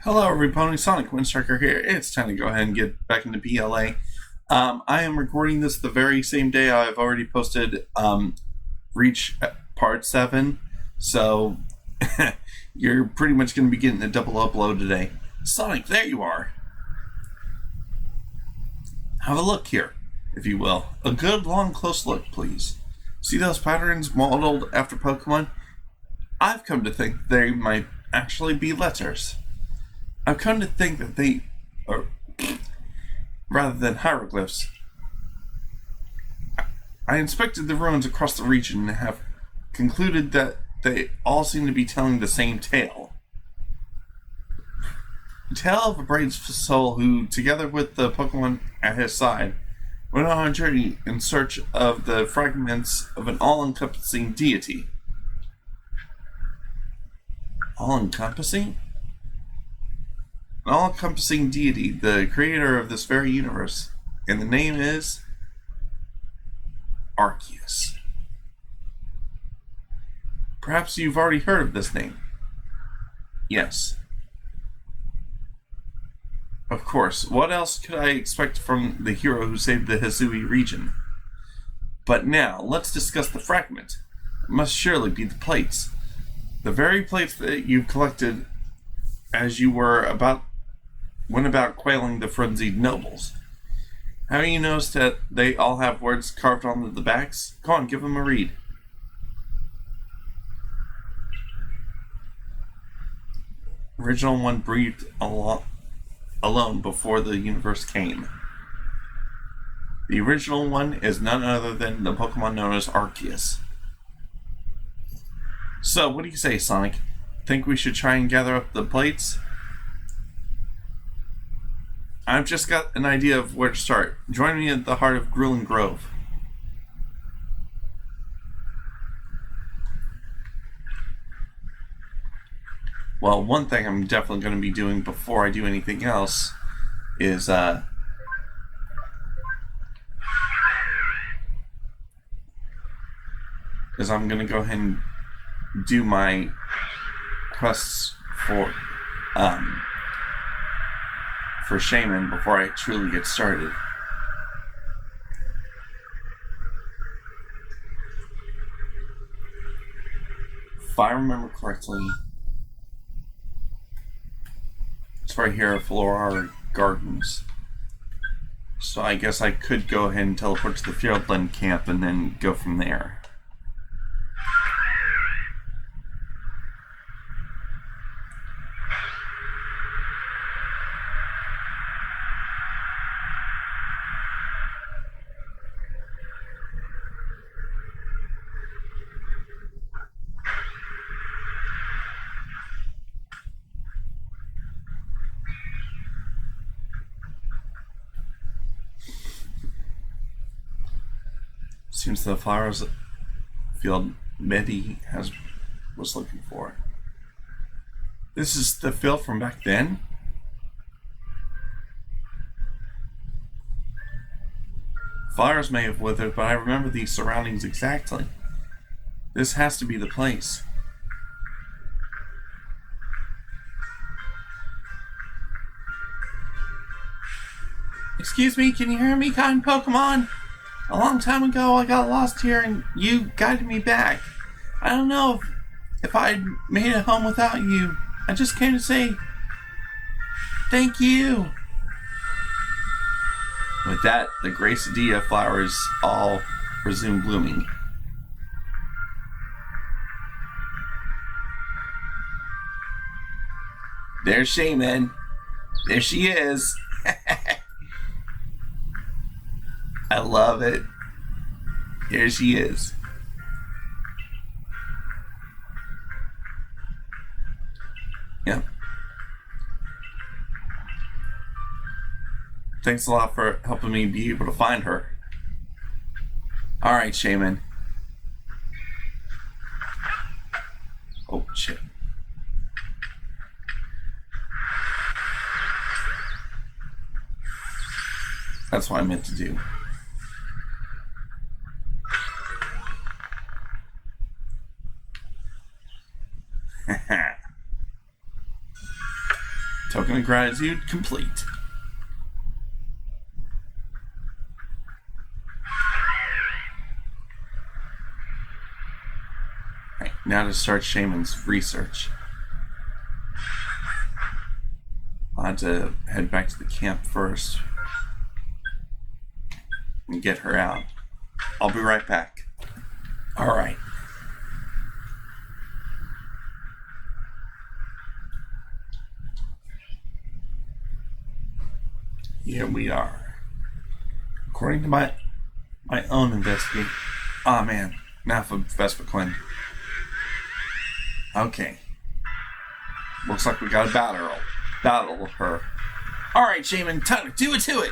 Hello, everybody. Sonic Windstriker here. It's time to go ahead and get back into PLA. I am recording this the very same day I've already posted Reach Part 7, so you're pretty much going to be getting a double upload today. Sonic, there you are. Have a look here, if you will. A good, long, close look, please. See those patterns modeled after Pokemon? I've come to think they might actually be letters. I've come to think that they are, rather than hieroglyphs. I inspected the ruins across the region and have concluded that they all seem to be telling the same tale. The tale of a brave soul who, together with the Pokemon at his side, went on a journey in search of the fragments of an all-encompassing deity. All-encompassing? An all-encompassing deity, the creator of this very universe, and the name is Arceus. Perhaps you've already heard of this name. Yes. Of course, what else could I expect from the hero who saved the Hisui region? But now, let's discuss the fragment. It must surely be the plates. The very plates that you've collected as you went about quelling the frenzied nobles. Haven't you noticed that they all have words carved onto the backs? Go on, give them a read. Original one breathed alone before the universe came. The original one is none other than the Pokemon known as Arceus. So, what do you say, Sonic? Think we should try and gather up the plates? I've just got an idea of where to start. Join me at the heart of Grueling Grove. Well, one thing I'm definitely going to be doing before I do anything else is I'm going to go ahead and do my quests for Shaman before I truly get started. If I remember correctly, it's right here at Flora Gardens. So I guess I could go ahead and teleport to the Fieldland camp and then go from there. Seems the flowers field Betty was looking for. This is the field from back then? Flowers may have withered, but I remember these surroundings exactly. This has to be the place. Excuse me, can you hear me, kind Pokemon? A long time ago, I got lost here and you guided me back. I don't know if I'd made it home without you. I just came to say thank you. With that, the Gracidia flowers all resume blooming. There's Shaman. There she is. I love it. Here she is. Yep. Thanks a lot for helping me be able to find her. Alright, Shaman. Oh, shit. That's what I meant to do. Token of gratitude complete. Alright, now to start Shaman's research. I'll have to head back to the camp first and get her out. I'll be right back. Alright. Here we are. According to my own investigation. Ah, man. Now for Vespa Quinn. Okay. Looks like we got to battle her. Alright, Shaman, time to do it to it!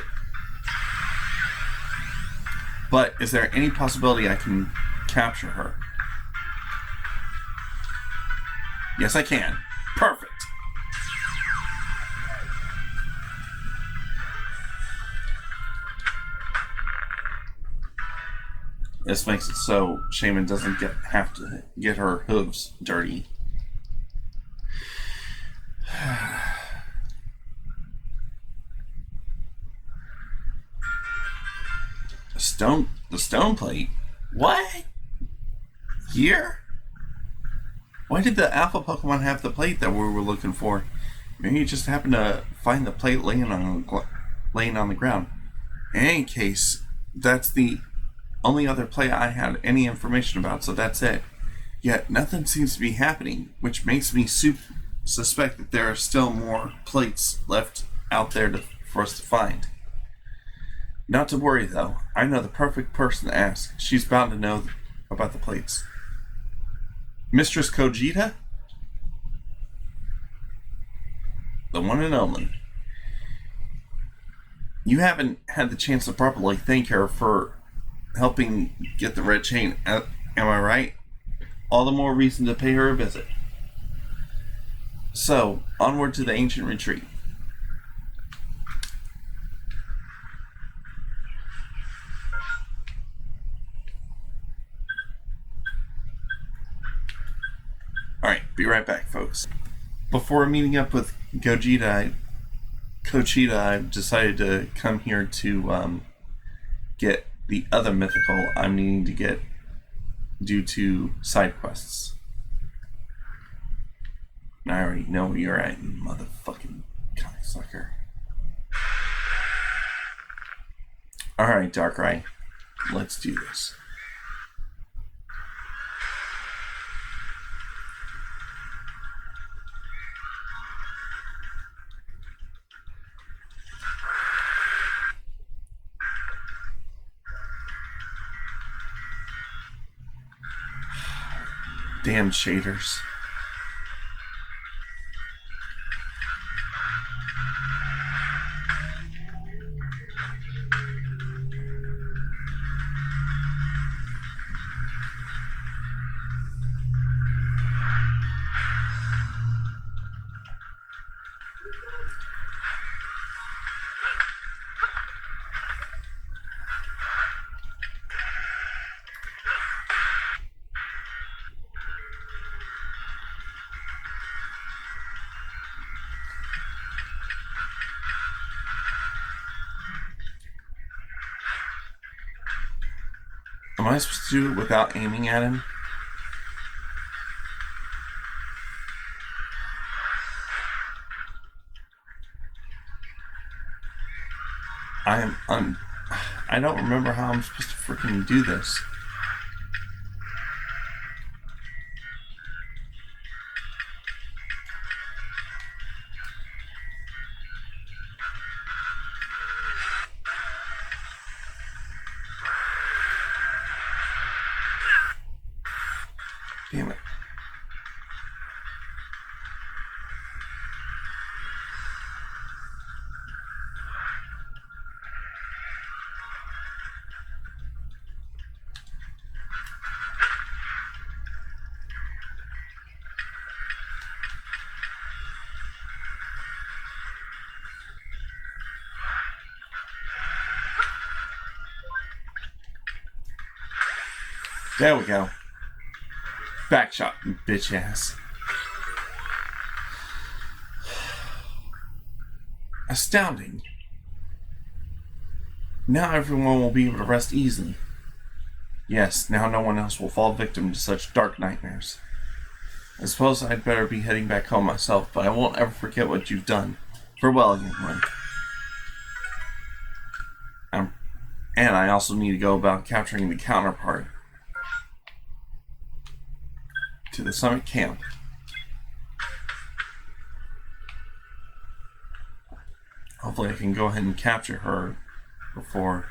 But is there any possibility I can capture her? Yes, I can. Perfect. This makes it so Shaman doesn't have to get her hooves dirty. The stone plate? What? Here? Why did the alpha Pokemon have the plate that we were looking for? Maybe you just happened to find the plate laying on the ground. In any case, that's the only other plate I had any information about, so that's it. Yet nothing seems to be happening, which makes me suspect that there are still more plates left out there for us to find. Not to worry, though. I know the perfect person to ask. She's bound to know about the plates. Mistress Kojita? The one and only. You haven't had the chance to properly thank her for helping get the red chain, am I right? All the more reason to pay her a visit. So, onward to the ancient retreat. Alright, be right back, folks. Before meeting up with Kochita, I've decided to come here to get the other mythical I'm needing to get due to side quests. And I already know where you're at, you motherfucking cocksucker. Alright, Darkrai. Let's do this. Damn shaders. Am I supposed to do it without aiming at him? I don't remember how I'm supposed to freaking do this. Damn it. There we go. Back shot, bitch ass. Astounding. Now everyone will be able to rest easily. Yes, now no one else will fall victim to such dark nightmares. I suppose I'd better be heading back home myself, but I won't ever forget what you've done. Farewell, young one. And I also need to go about capturing the counterpart to the summit camp. Hopefully I can go ahead and capture her before...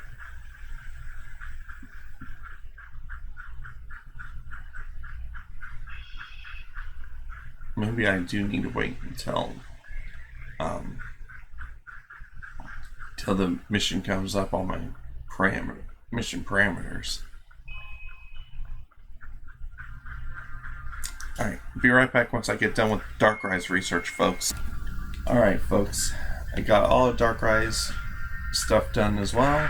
Maybe I do need to wait until till the mission comes up on my mission parameters. Alright, be right back once I get done with Darkrai's research, folks. Alright, folks, I got all of Darkrai's stuff done as well.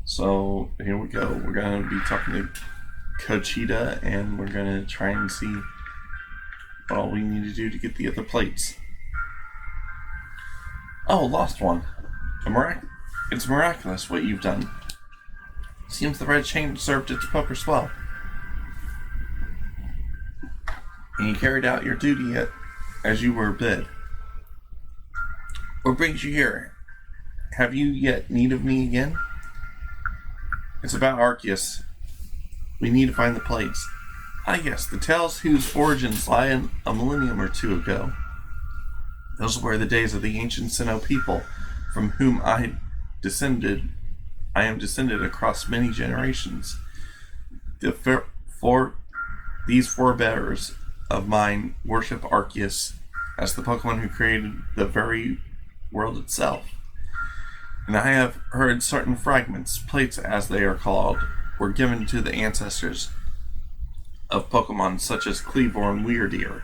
So, here we go. We're going to be talking to Cochita, and we're going to try and see what all we need to do to get the other plates. Oh, lost one. It's miraculous what you've done. Seems the red chain served its purpose well. And you carried out your duty as you were bid. What brings you here? Have you yet need of me again? It's about Arceus. We need to find the plates. Ah yes, the tales whose origins lie in a millennium or two ago. Those were the days of the ancient Sinnoh people, from whom I am descended across many generations. These forebears of mine worship Arceus as the Pokemon who created the very world itself. And I have heard certain fragments, plates as they are called, were given to the ancestors of Pokemon such as Kleavor and Weirdeer.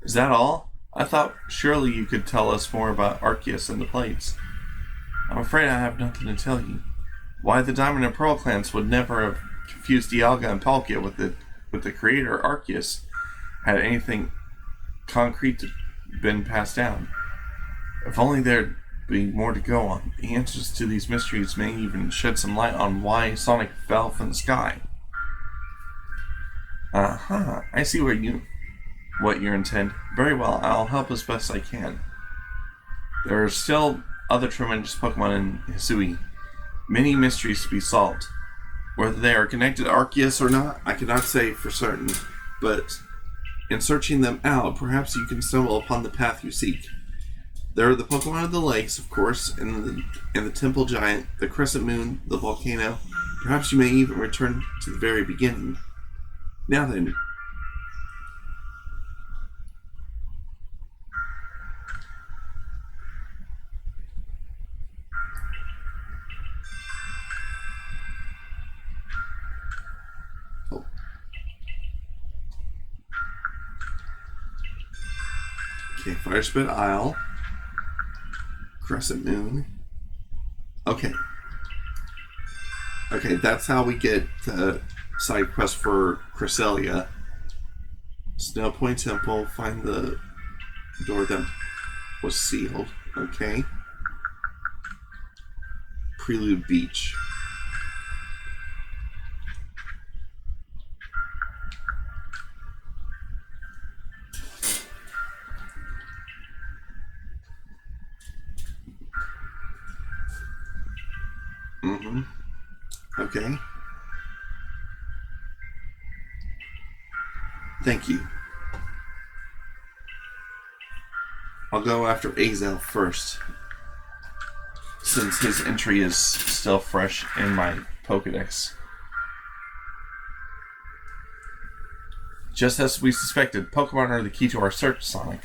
Is that all? I thought surely you could tell us more about Arceus and the plates. I'm afraid I have nothing to tell you. Why, the Diamond and Pearl clans would never have confused Dialga and Palkia with the creator Arceus had anything concrete been passed down. If only there'd be more to go on. The answers to these mysteries may even shed some light on why Sonic fell from the sky. I see what you intend. Very well, I'll help as best I can. There are still other tremendous Pokemon in Hisui. Many mysteries to be solved. Whether they are connected to Arceus or not, I cannot say for certain, but in searching them out, perhaps you can stumble upon the path you seek. There are the Pokemon of the lakes, of course, and the Temple Giant, the Crescent Moon, the volcano. Perhaps you may even return to the very beginning. Now then. Oh. Okay, Fire Spit Isle. Crescent Moon. Okay, that's how we get the side quest for Cresselia. Snow Point Temple, find the door that was sealed. Okay. Prelude Beach. Okay. Thank you. I'll go after Azel first, since his entry is still fresh in my Pokedex. Just as we suspected, Pokemon are the key to our search, Sonic.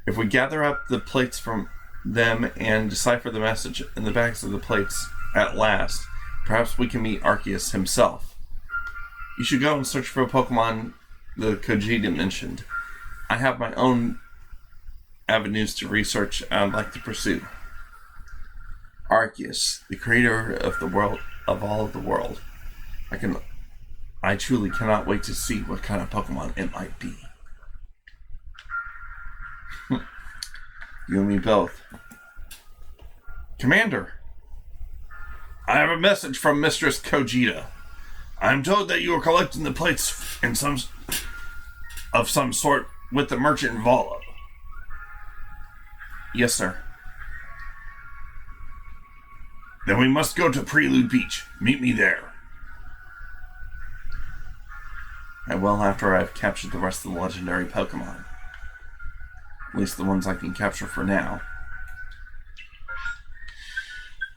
If we gather up the plates from them and decipher the message in the backs of the plates at last, perhaps we can meet Arceus himself. You should go and search for a Pokemon the Kojita mentioned. I have my own avenues to research I'd like to pursue. Arceus, the creator of the world, of all of the world. I truly cannot wait to see what kind of Pokemon it might be. You and me both. Commander, I have a message from Mistress Kojita. I am told that you are collecting the plates in some sort with the merchant Vala. Yes, sir. Then we must go to Prelude Beach. Meet me there. And well, after I've captured the rest of the legendary Pokemon. At least the ones I can capture for now.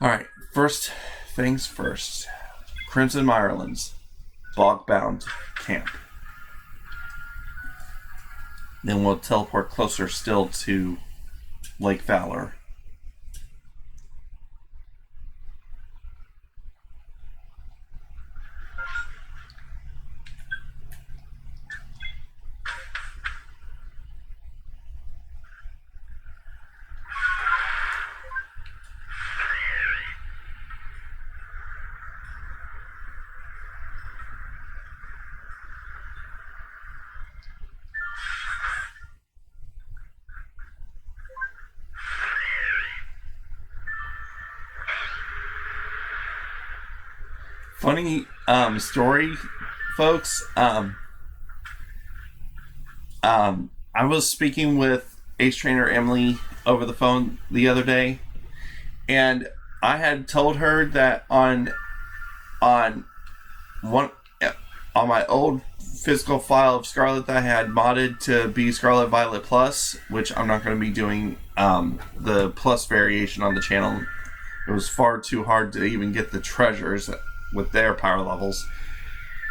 Alright, first things first. Crimson Mirelands. Bog-bound camp. Then we'll teleport closer still to Lake Valor. Funny story, folks. I was speaking with Ace Trainer Emily over the phone the other day, and I had told her that on my old physical file of Scarlet that I had modded to be Scarlet Violet Plus, which I'm not going to be doing the Plus variation on the channel. It was far too hard to even get the treasures with their power levels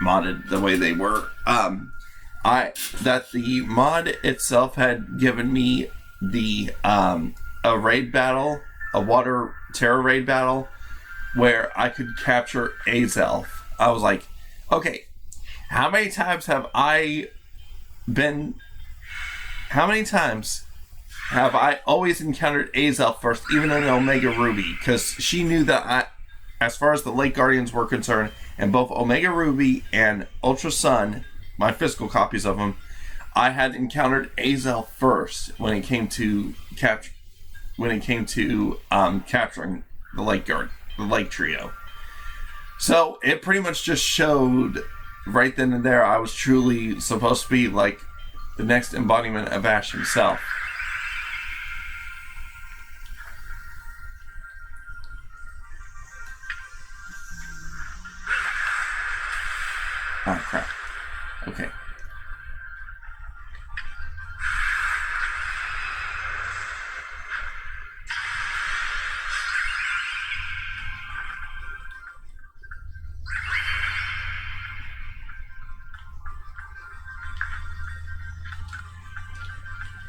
modded the way they were. That the mod itself had given me the a raid battle, a water terror raid battle, where I could capture Azelf. I was like, okay, how many times have I always encountered Azelf first, even in Omega Ruby? Because she knew that as far as the Lake Guardians were concerned, and both Omega Ruby and Ultra Sun, my physical copies of them, I had encountered Azelf first when it came to capturing the Lake Trio. So it pretty much just showed right then and there I was truly supposed to be like the next embodiment of Ash himself. Oh crap. Okay.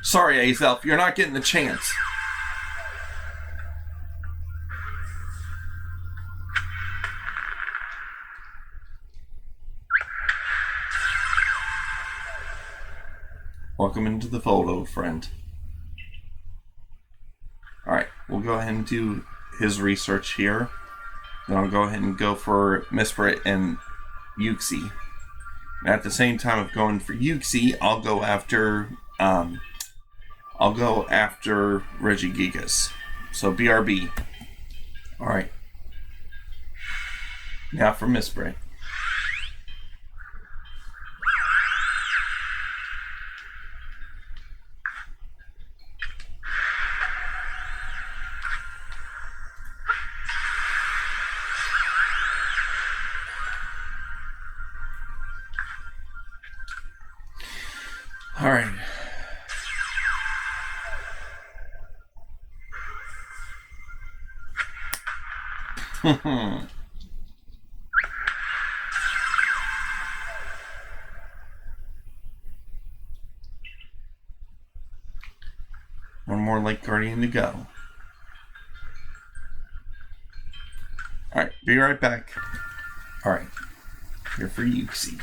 Sorry, Azelf, you're not getting the chance. Welcome into the fold, old friend. Alright, we'll go ahead and do his research here. Then I'll go ahead and go for Misprit and Uxie. And at the same time of going for Uxie, I'll go after Regigigas. So BRB. Alright. Now for Misprit. All right. One more Lake Guardian to go. All right, be right back. All right, here for Uxie.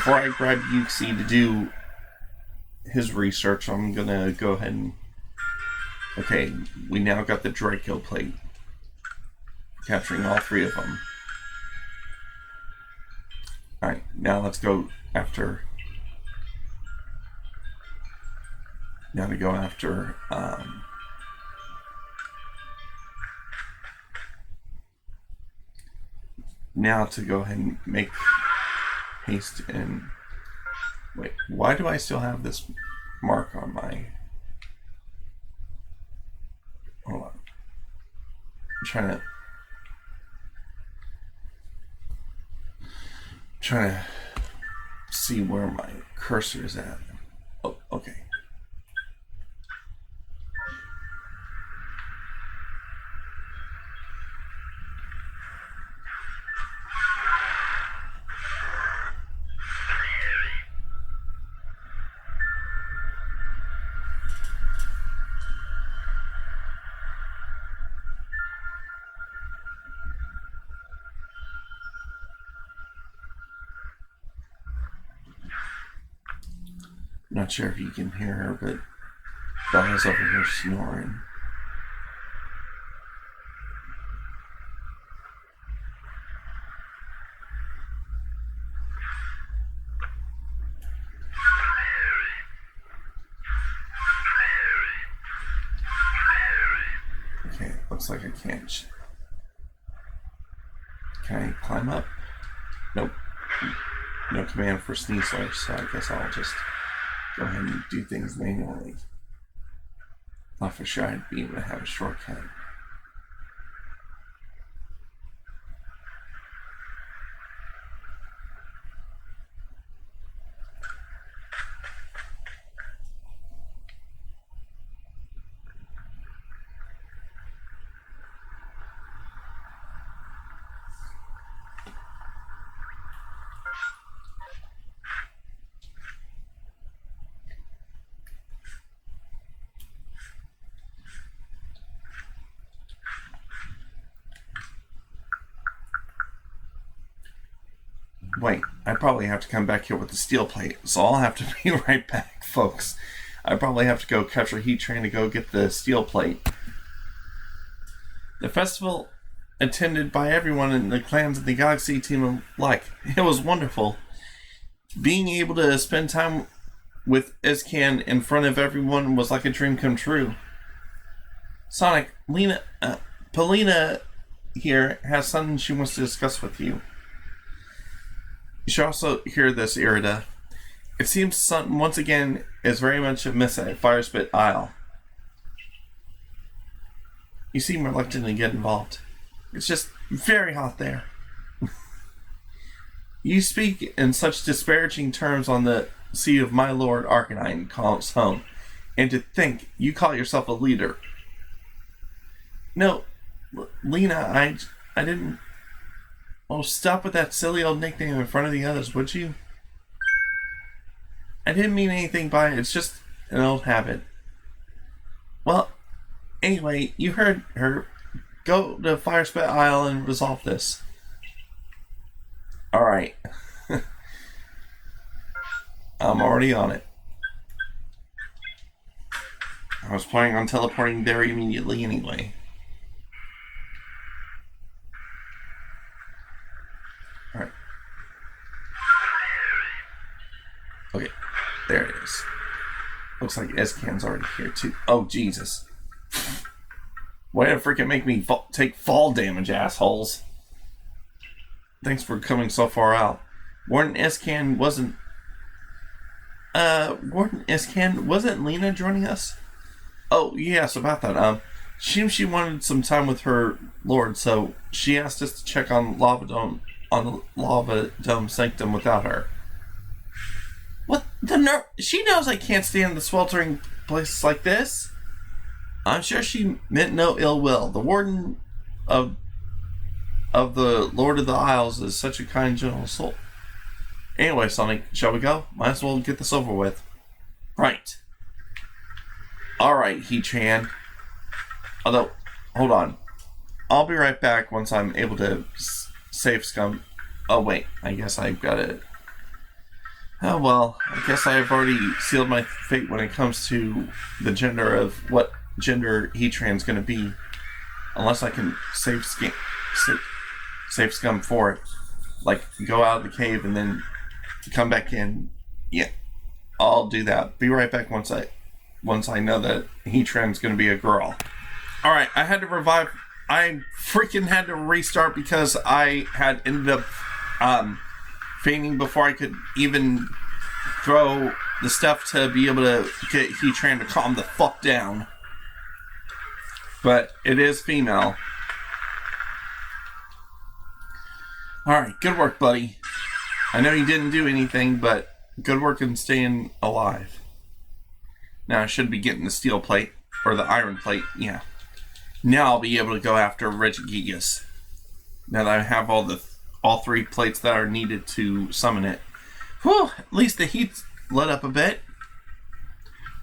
before I grab Yuxi to do his research, I'm gonna go ahead and... Okay, we now got the Draco plate. Capturing all three of them. Alright, now let's go after... Now to go after... Now to go ahead and make haste and... Wait, why do I still have this mark on my... Hold on. I'm trying to see where my cursor is at. Oh, okay. Not sure if you can hear her, but Bella's over here snoring. Okay, looks like I can't. Can I climb up? Nope. No command for Sneasler, so I guess I'll just go ahead and do things manually. Thought for sure I'd be able to have a shortcut. Wait, I probably have to come back here with the steel plate, so I'll have to be right back, folks. I probably have to go catch a heat train to go get the steel plate. The festival attended by everyone in the clans of the Galaxy team alike. It was wonderful. Being able to spend time with Iscan in front of everyone was like a dream come true. Sonic, Polina here has something she wants to discuss with you. You should also hear this, Irida. It seems something, once again, is very much amiss at Firespit Isle. You seem reluctant to get involved. It's just very hot there. You speak in such disparaging terms on the seat of my lord Arcanine calls home, and to think you call yourself a leader. No, Lena, I didn't... Oh, stop with that silly old nickname in front of the others, would you? I didn't mean anything by it. It's just an old habit. Well, anyway, you heard her. Go to Firespit Isle and resolve this. Alright. I'm already on it. I was planning on teleporting there immediately anyway. Alright. Okay, there it is. Looks like Escan's already here too. Oh, Jesus. Way to freaking make me take fall damage, assholes. Thanks for coming so far out. Warden Escan wasn't Lena joining us? Oh, yes, about that. She wanted some time with her lord, so she asked us to check on the Lava Dome Sanctum without her. What the nerve? She knows I can't stand the sweltering places like this. I'm sure she meant no ill will. The warden of the Lord of the Isles is such a kind, gentle soul. Anyway, Sonic, shall we go? Might as well get this over with. Right. Alright, He-Chan. Although, hold on. I'll be right back once I'm able to save Scum. Oh, wait. I guess I've got to... Oh well, I guess I've already sealed my fate when it comes to the gender of what gender Heatran's going to be. Unless I can save scum for it. Like, go out of the cave and then come back in. Yeah, I'll do that. Be right back once I know that Heatran's going to be a girl. Alright, I had to revive. I freaking had to restart because I had ended up fainting before I could even throw the stuff to be able to get Heatran to calm the fuck down. But it is female. Alright, good work, buddy. I know you didn't do anything, but good work in staying alive. Now I should be getting the steel plate, or the iron plate, yeah. Now I'll be able to go after Regigigas. Now that I have all three plates that are needed to summon it. Whew, at least the heat's let up a bit.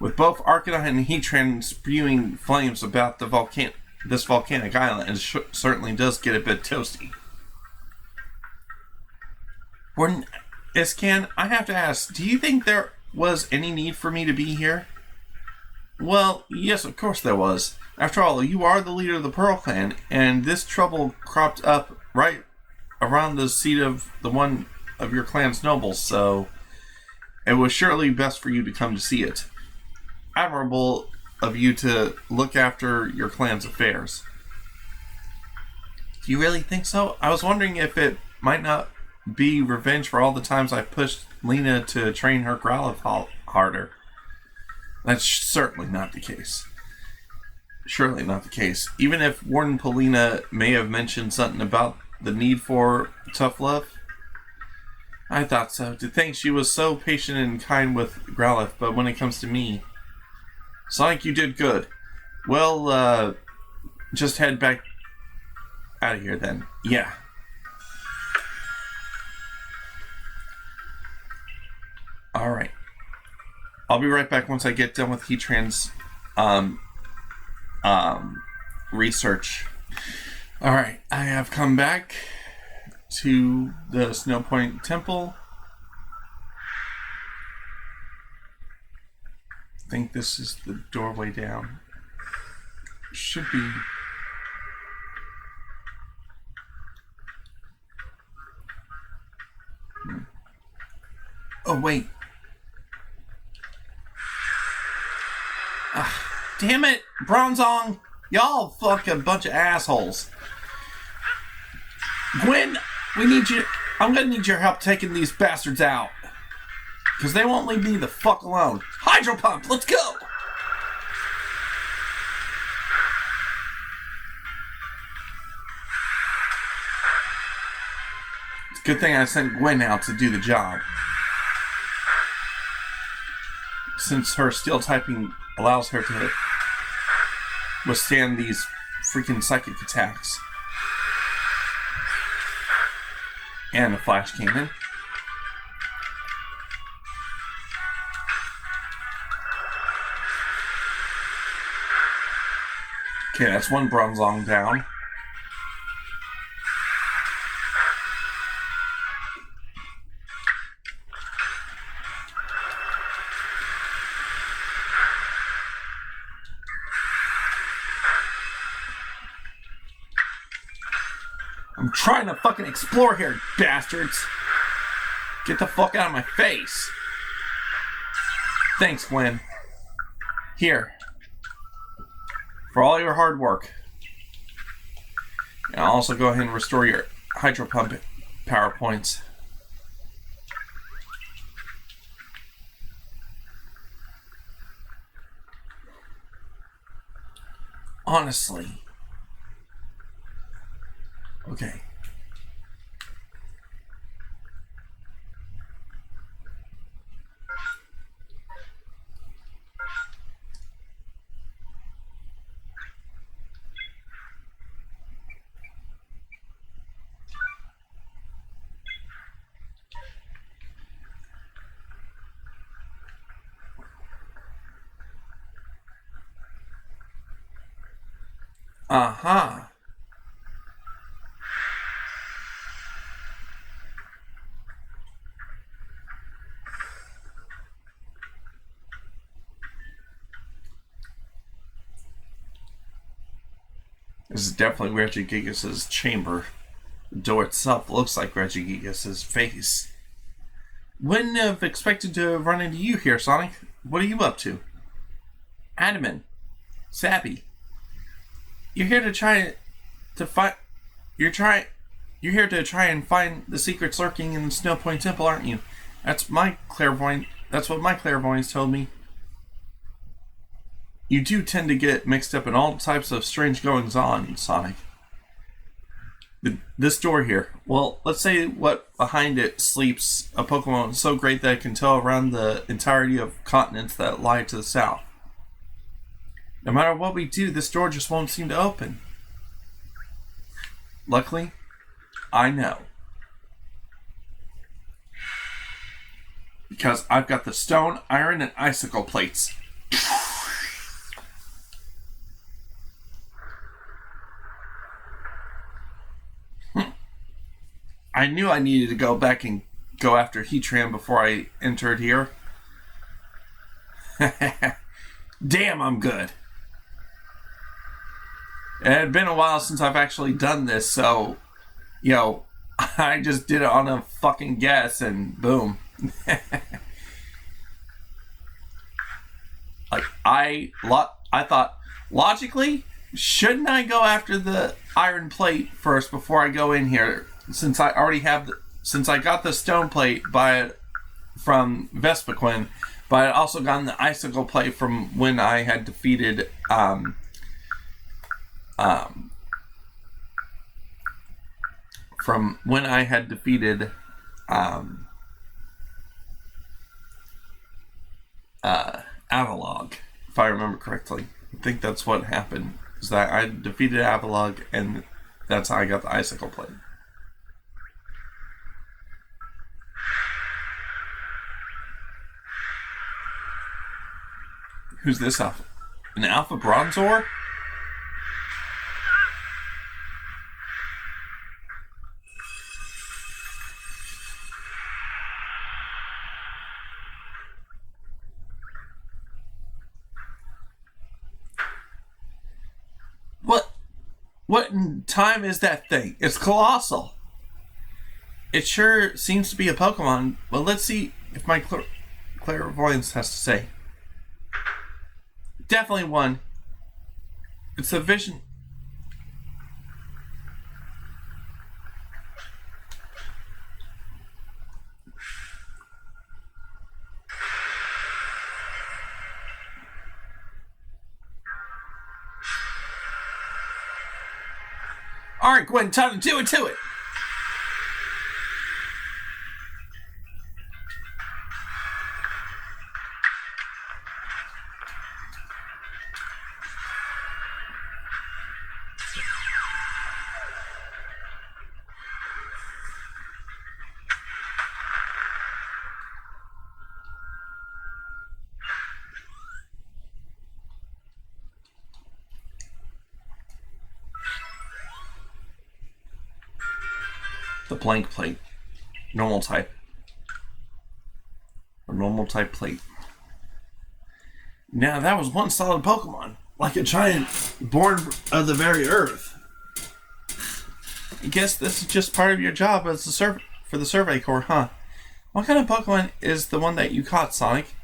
With both Arcanine and Heatran spewing flames about this volcanic island, it certainly does get a bit toasty. Iscan, I have to ask, do you think there was any need for me to be here? Well, yes, of course there was. After all, you are the leader of the Pearl Clan, and this trouble cropped up right around the seat of the one of your clan's nobles, so it was surely best for you to come to see it. Admirable of you to look after your clan's affairs. Do you really think so? I was wondering if it might not be revenge for all the times I pushed Lena to train her Growlithe harder. That's certainly not the case. Surely not the case. Even if Warden Polina may have mentioned something about the need for tough love. I thought so. To think she was so patient and kind with Growlithe, but when it comes to me... Sonic, you did good. Well, just head back out of here then. Yeah. Alright. I'll be right back once I get done with Heatran's research. Alright, I have come back to the Snow Point Temple. I think this is the doorway down. Should be. Oh, wait. Damn it, Bronzong! Y'all fuck a bunch of assholes. Gwen, we need you. I'm gonna need your help taking these bastards out. Because they won't leave me the fuck alone. Hydro Pump, let's go! It's a good thing I sent Gwen out to do the job. Since her steel typing allows her to withstand these freaking psychic attacks. And a flash cannon. Okay, that's one Bronzong down. I'm trying to fucking explore here, bastards. Get the fuck out of my face. Thanks, Gwen. Here. For all your hard work. And I'll also go ahead and restore your Hydro Pump power points. Honestly. Okay. Uh-huh. This is definitely Regigigas' chamber. The door itself looks like Regigigas' face. Wouldn't have expected to run into you here, Sonic. What are you up to? Adaman. Sappy. You're here to try to find... You're here to try and find the secrets lurking in the Snow Point Temple, aren't you? That's what my clairvoyance told me. You do tend to get mixed up in all types of strange goings-on, Sonic. This door here. Well, let's say what behind it sleeps a Pokemon so great that it can tell around the entirety of continents that lie to the south. No matter what we do, this door just won't seem to open. Luckily, I know. Because I've got the stone, iron, and icicle plates. I knew I needed to go back and go after Heatran before I entered here. Damn, I'm good. It had been a while since I've actually done this, so, I just did it on a fucking guess and boom. I thought, logically, shouldn't I go after the iron plate first before I go in here? Since I got the stone plate from Vespiquen, but I also gotten the icicle plate from when I had defeated Avalog, if I remember correctly. I think that's what happened. Is that I defeated Avalog, and that's how I got the icicle plate. Who's this alpha? An Alpha Bronzor? What in time is that thing? It's colossal. It sure seems to be a Pokemon. Well, let's see if my clairvoyance has to say. Definitely one. It's a vision. Alright, Gwen, time to do it to it. The blank plate. Normal type. A normal type plate. Now that was one solid Pokemon. Like a giant born of the very earth. I guess this is just part of your job as for the Survey Corps, huh? What kind of Pokemon is the one that you caught, Sonic?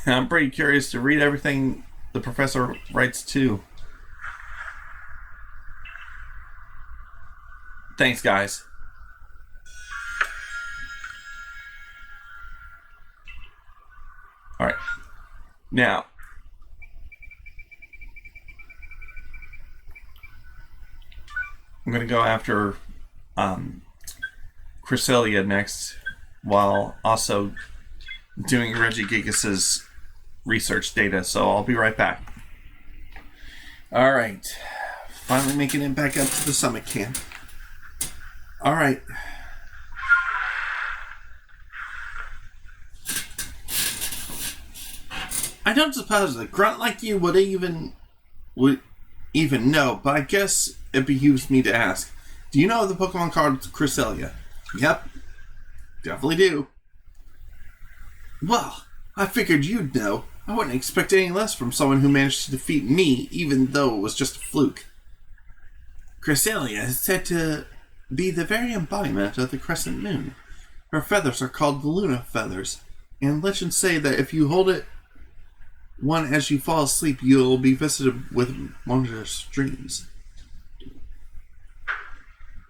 I'm pretty curious to read everything the professor writes too. Thanks, guys. Alright. Now. I'm going to go after Cresselia next, while also doing Regigigas' research data, so I'll be right back. Alright. Finally making it back up to the summit camp. Alright. I don't suppose a grunt like you would even know, but I guess it behooves me to ask. Do you know the Pokemon called Cresselia? Yep. Definitely do. Well, I figured you'd know. I wouldn't expect any less from someone who managed to defeat me, even though it was just a fluke. Cresselia is said to be the very embodiment of the crescent moon. Her feathers are called the Luna feathers, and legends say that if you hold it one as you fall asleep, you'll be visited with wondrous dreams.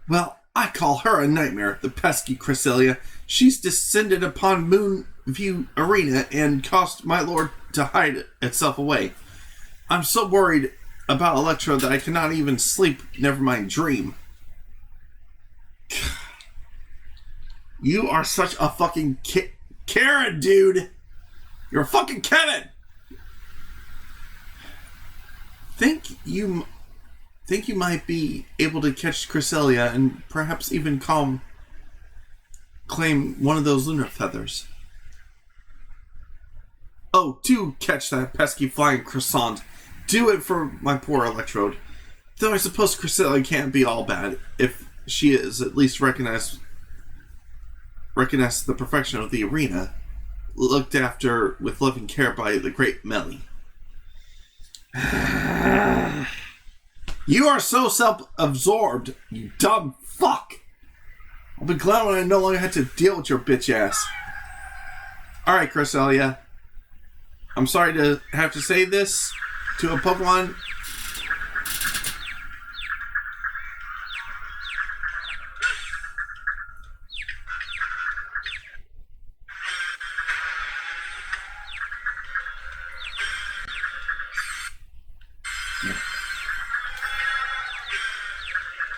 Well, I call her a nightmare, the pesky Cresselia. She's descended upon Moonview Arena and caused my lord to hide itself away. I'm so worried about Electro that I cannot even sleep, never mind dream. You are such a fucking Karen, dude. You're a fucking Kevin. Think you might be able to catch Cresselia and perhaps even claim one of those lunar feathers. Oh, do catch that pesky flying croissant. Do it for my poor Electrode. Though I suppose Cresselia can't be all bad if she is at least recognize the perfection of the arena, looked after with loving care by the great Melly. You are so self-absorbed, you dumb fuck. I'll be glad when I no longer have to deal with your bitch ass. Alright, Cresselia. I'm sorry to have to say this to a Pokemon.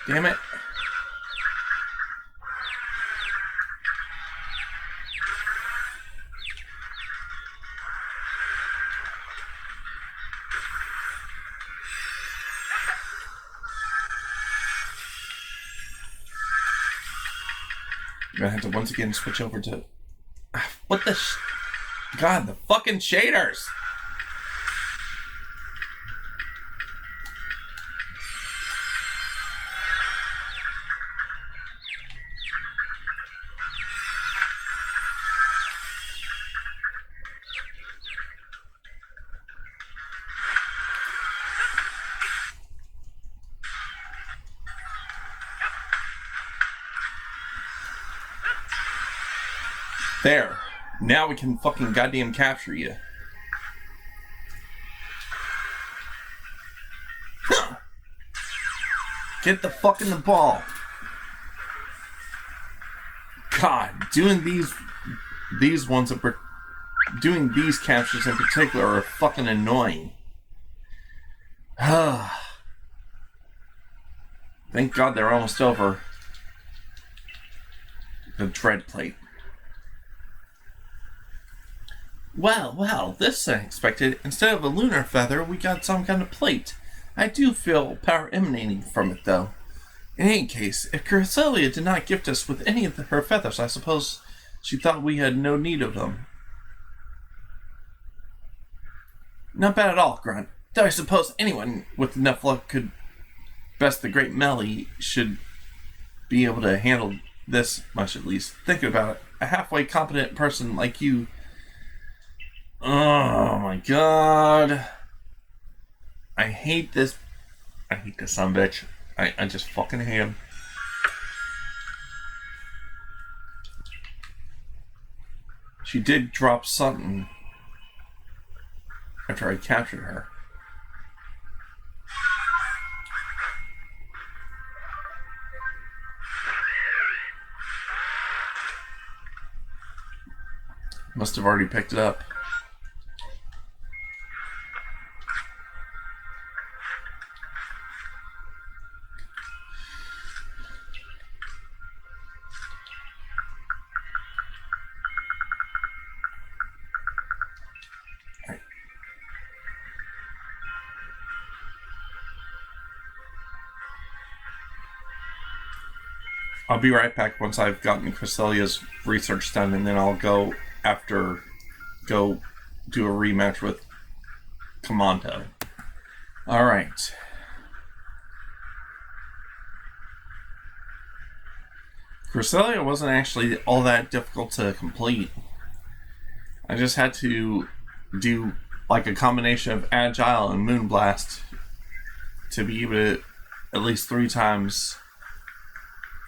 Damn it. I'm gonna have to once again switch over to... What the God, the fucking shaders! There. Now we can fucking goddamn capture you. Huh. Get the fuck in the ball. God, doing these ones, doing these captures in particular are fucking annoying. Thank God they're almost over. The dread plate. Well, this is unexpected. Instead of a lunar feather, we got some kind of plate. I do feel power emanating from it, though. In any case, if Cresselia did not gift us with any of her feathers, I suppose she thought we had no need of them. Not bad at all, Grunt. Though I suppose anyone with enough luck could best the great Melly should be able to handle this much at least. Think about it. A halfway competent person like you. Oh my God. I hate this. I hate this sumbitch. I just fucking hate him. She did drop something after I captured her. Must have already picked it up. I'll be right back once I've gotten Cresselia's research done, and then I'll go do a rematch with Commando. Alright. Cresselia wasn't actually all that difficult to complete. I just had to do like a combination of Agile and Moonblast to be able to at least 3 times.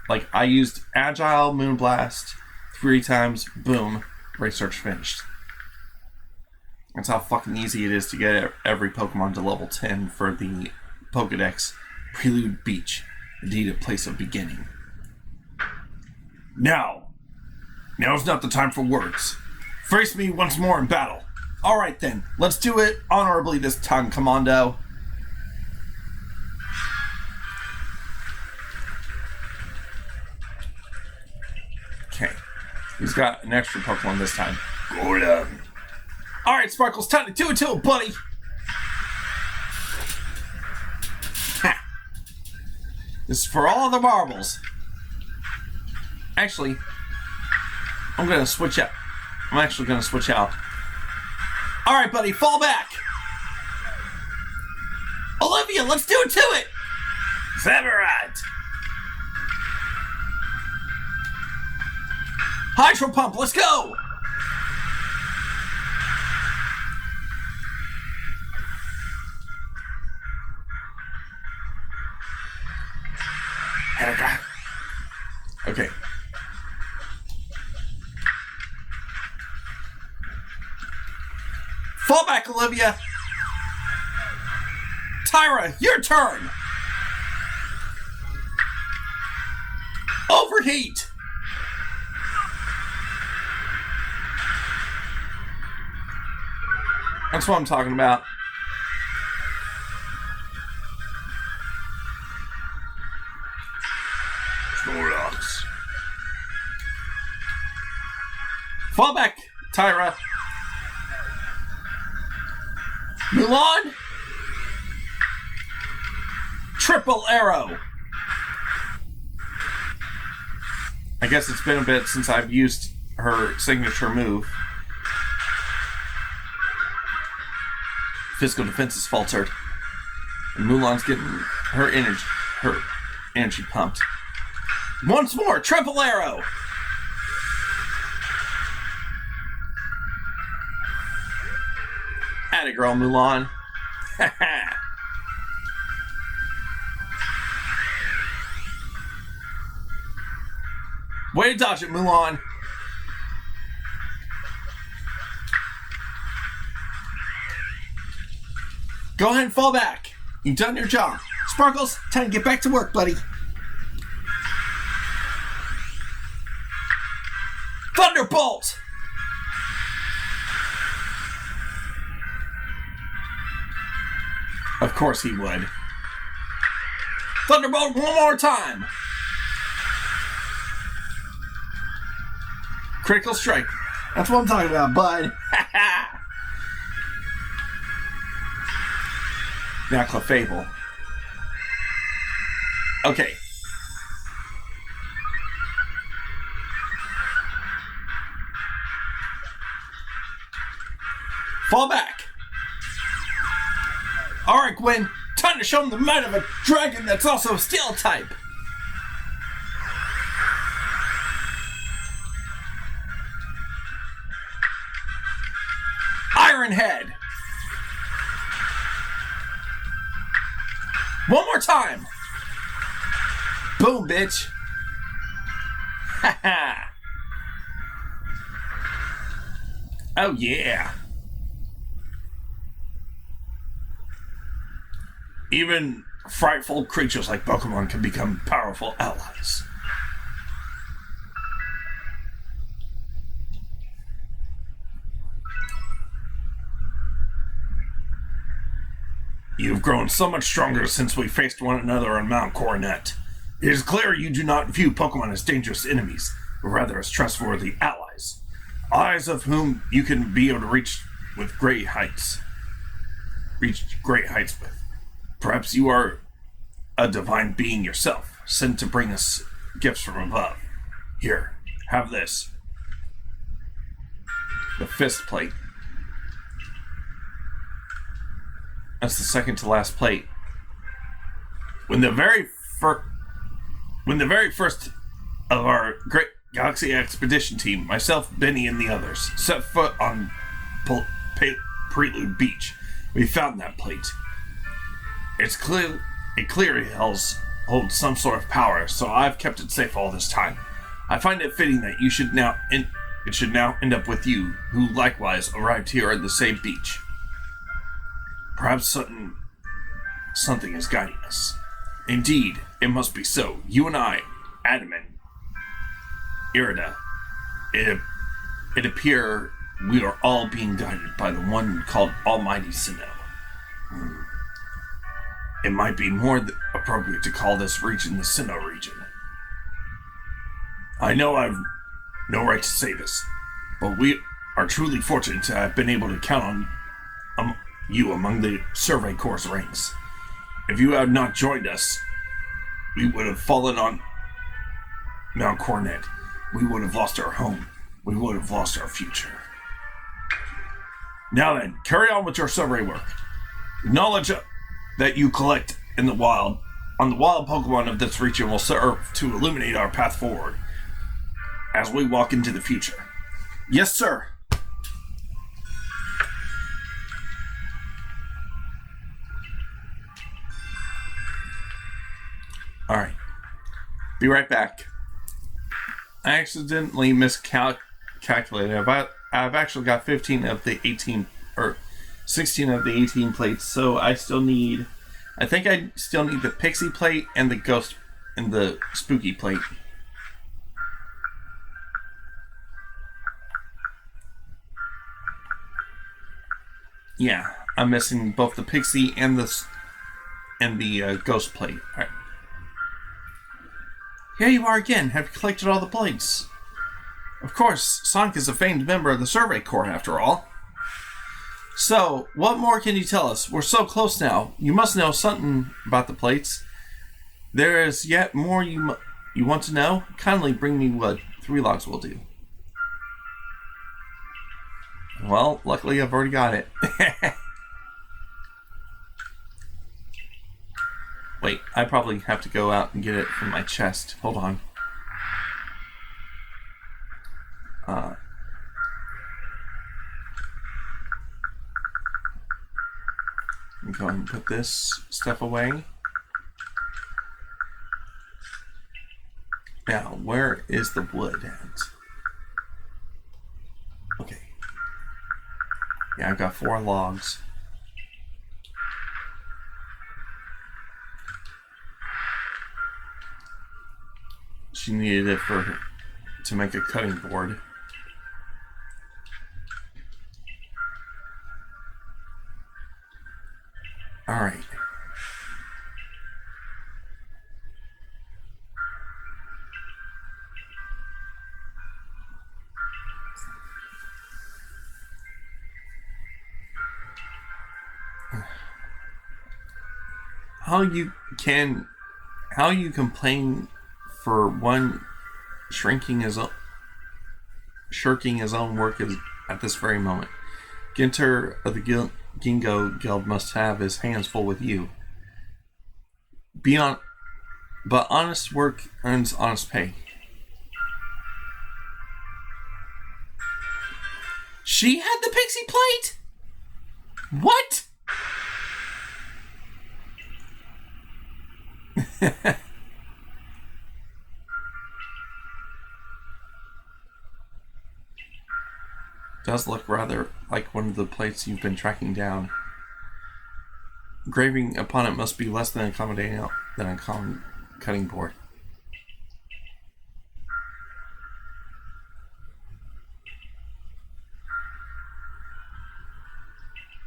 Like, I used Agile, Moonblast 3 times, boom, research finished. That's how fucking easy it is to get every Pokemon to level 10 for the Pokedex Prelude Beach, indeed a place of beginning. Now's not the time for words. Face me once more in battle. Alright then, let's do it honorably this time, Commando. Okay, he's got an extra Pokemon this time. Gordon. Alright, Sparkles, time to do it to him, buddy! Ha! This is for all the marbles. Actually, I'm gonna switch out. I'm actually gonna switch out. Alright, buddy, fall back! Olivia, let's do it to it! Samurai! Hydro Pump, let's go! Okay. Fall back, Olivia! Tyra, your turn! Overheat! That's what I'm talking about. Snorlax. Fall back, Tyra. Mulan. Triple arrow. I guess it's been a bit since I've used her signature move. Physical defense is faltered. And Mulan's getting her energy pumped. Once more, triple arrow! Atta girl, Mulan. Way to dodge it, Mulan. Go ahead and fall back. You've done your job. Sparkles, time to get back to work, buddy. Thunderbolt! Of course he would. Thunderbolt one more time! Critical strike. That's what I'm talking about, bud. Now Clefable. Okay. Fall back. Alright, Gwen. Time to show him the might of a dragon that's also a steel type. Iron Head. One more time. Boom, bitch. Ha ha. Oh, yeah. Even frightful creatures like Pokemon can become powerful allies. You've grown so much stronger since we faced one another on Mount Coronet. It is clear you do not view Pokemon as dangerous enemies, but rather as trustworthy allies. Allies of whom you can be able to reach great heights with. Perhaps you are a divine being yourself, sent to bring us gifts from above. Here, have this. The fist plate. That's the second to last plate. When the very first of our great Galaxy Expedition team, myself, Benny, and the others, set foot on Prelude Beach. We found that plate. It clearly holds some sort of power, so I've kept it safe all this time. I find it fitting that it should now end up with you, who likewise arrived here at the same beach. Perhaps something is guiding us. Indeed, it must be so. You and I, Adam and Irida, it appear we are all being guided by the one called Almighty Sinnoh. It might be more appropriate to call this region the Sinnoh region. I know I've no right to say this, but we are truly fortunate to have been able to count on you among the Survey Corps' ranks. If you had not joined us, we would have fallen on Mount Coronet. We would have lost our home. We would have lost our future. Now then, carry on with your survey work. The knowledge that you collect on the wild Pokemon of this region will serve to illuminate our path forward as we walk into the future. Yes, sir. Alright. Be right back. I accidentally miscalculated. I've actually got 15 of the 18, or 16 of the 18 plates, so I still need the Pixie plate and the Ghost and the Spooky plate. Yeah, I'm missing both the Pixie and the Ghost plate. All right. Here you are again. Have you collected all the plates? Of course, Sonic is a famed member of the Survey Corps, after all. So, what more can you tell us? We're so close now. You must know something about the plates. There is yet more you want to know? Kindly bring me what 3 logs will do. Well, luckily I've already got it. Wait, I probably have to go out and get it from my chest. Hold on. I'm going to put this stuff away. Now, where is the wood at? Okay. Yeah, I've got 4 logs. She needed it to make a cutting board. All right. How you complain for one shirking his own work at this very moment. Ginter of the Gingo Guild must have his hands full with you. But honest work earns honest pay. She had the Pixie plate? What? Does look rather like one of the plates you've been tracking down. Engraving upon it must be less than accommodating than a common cutting board.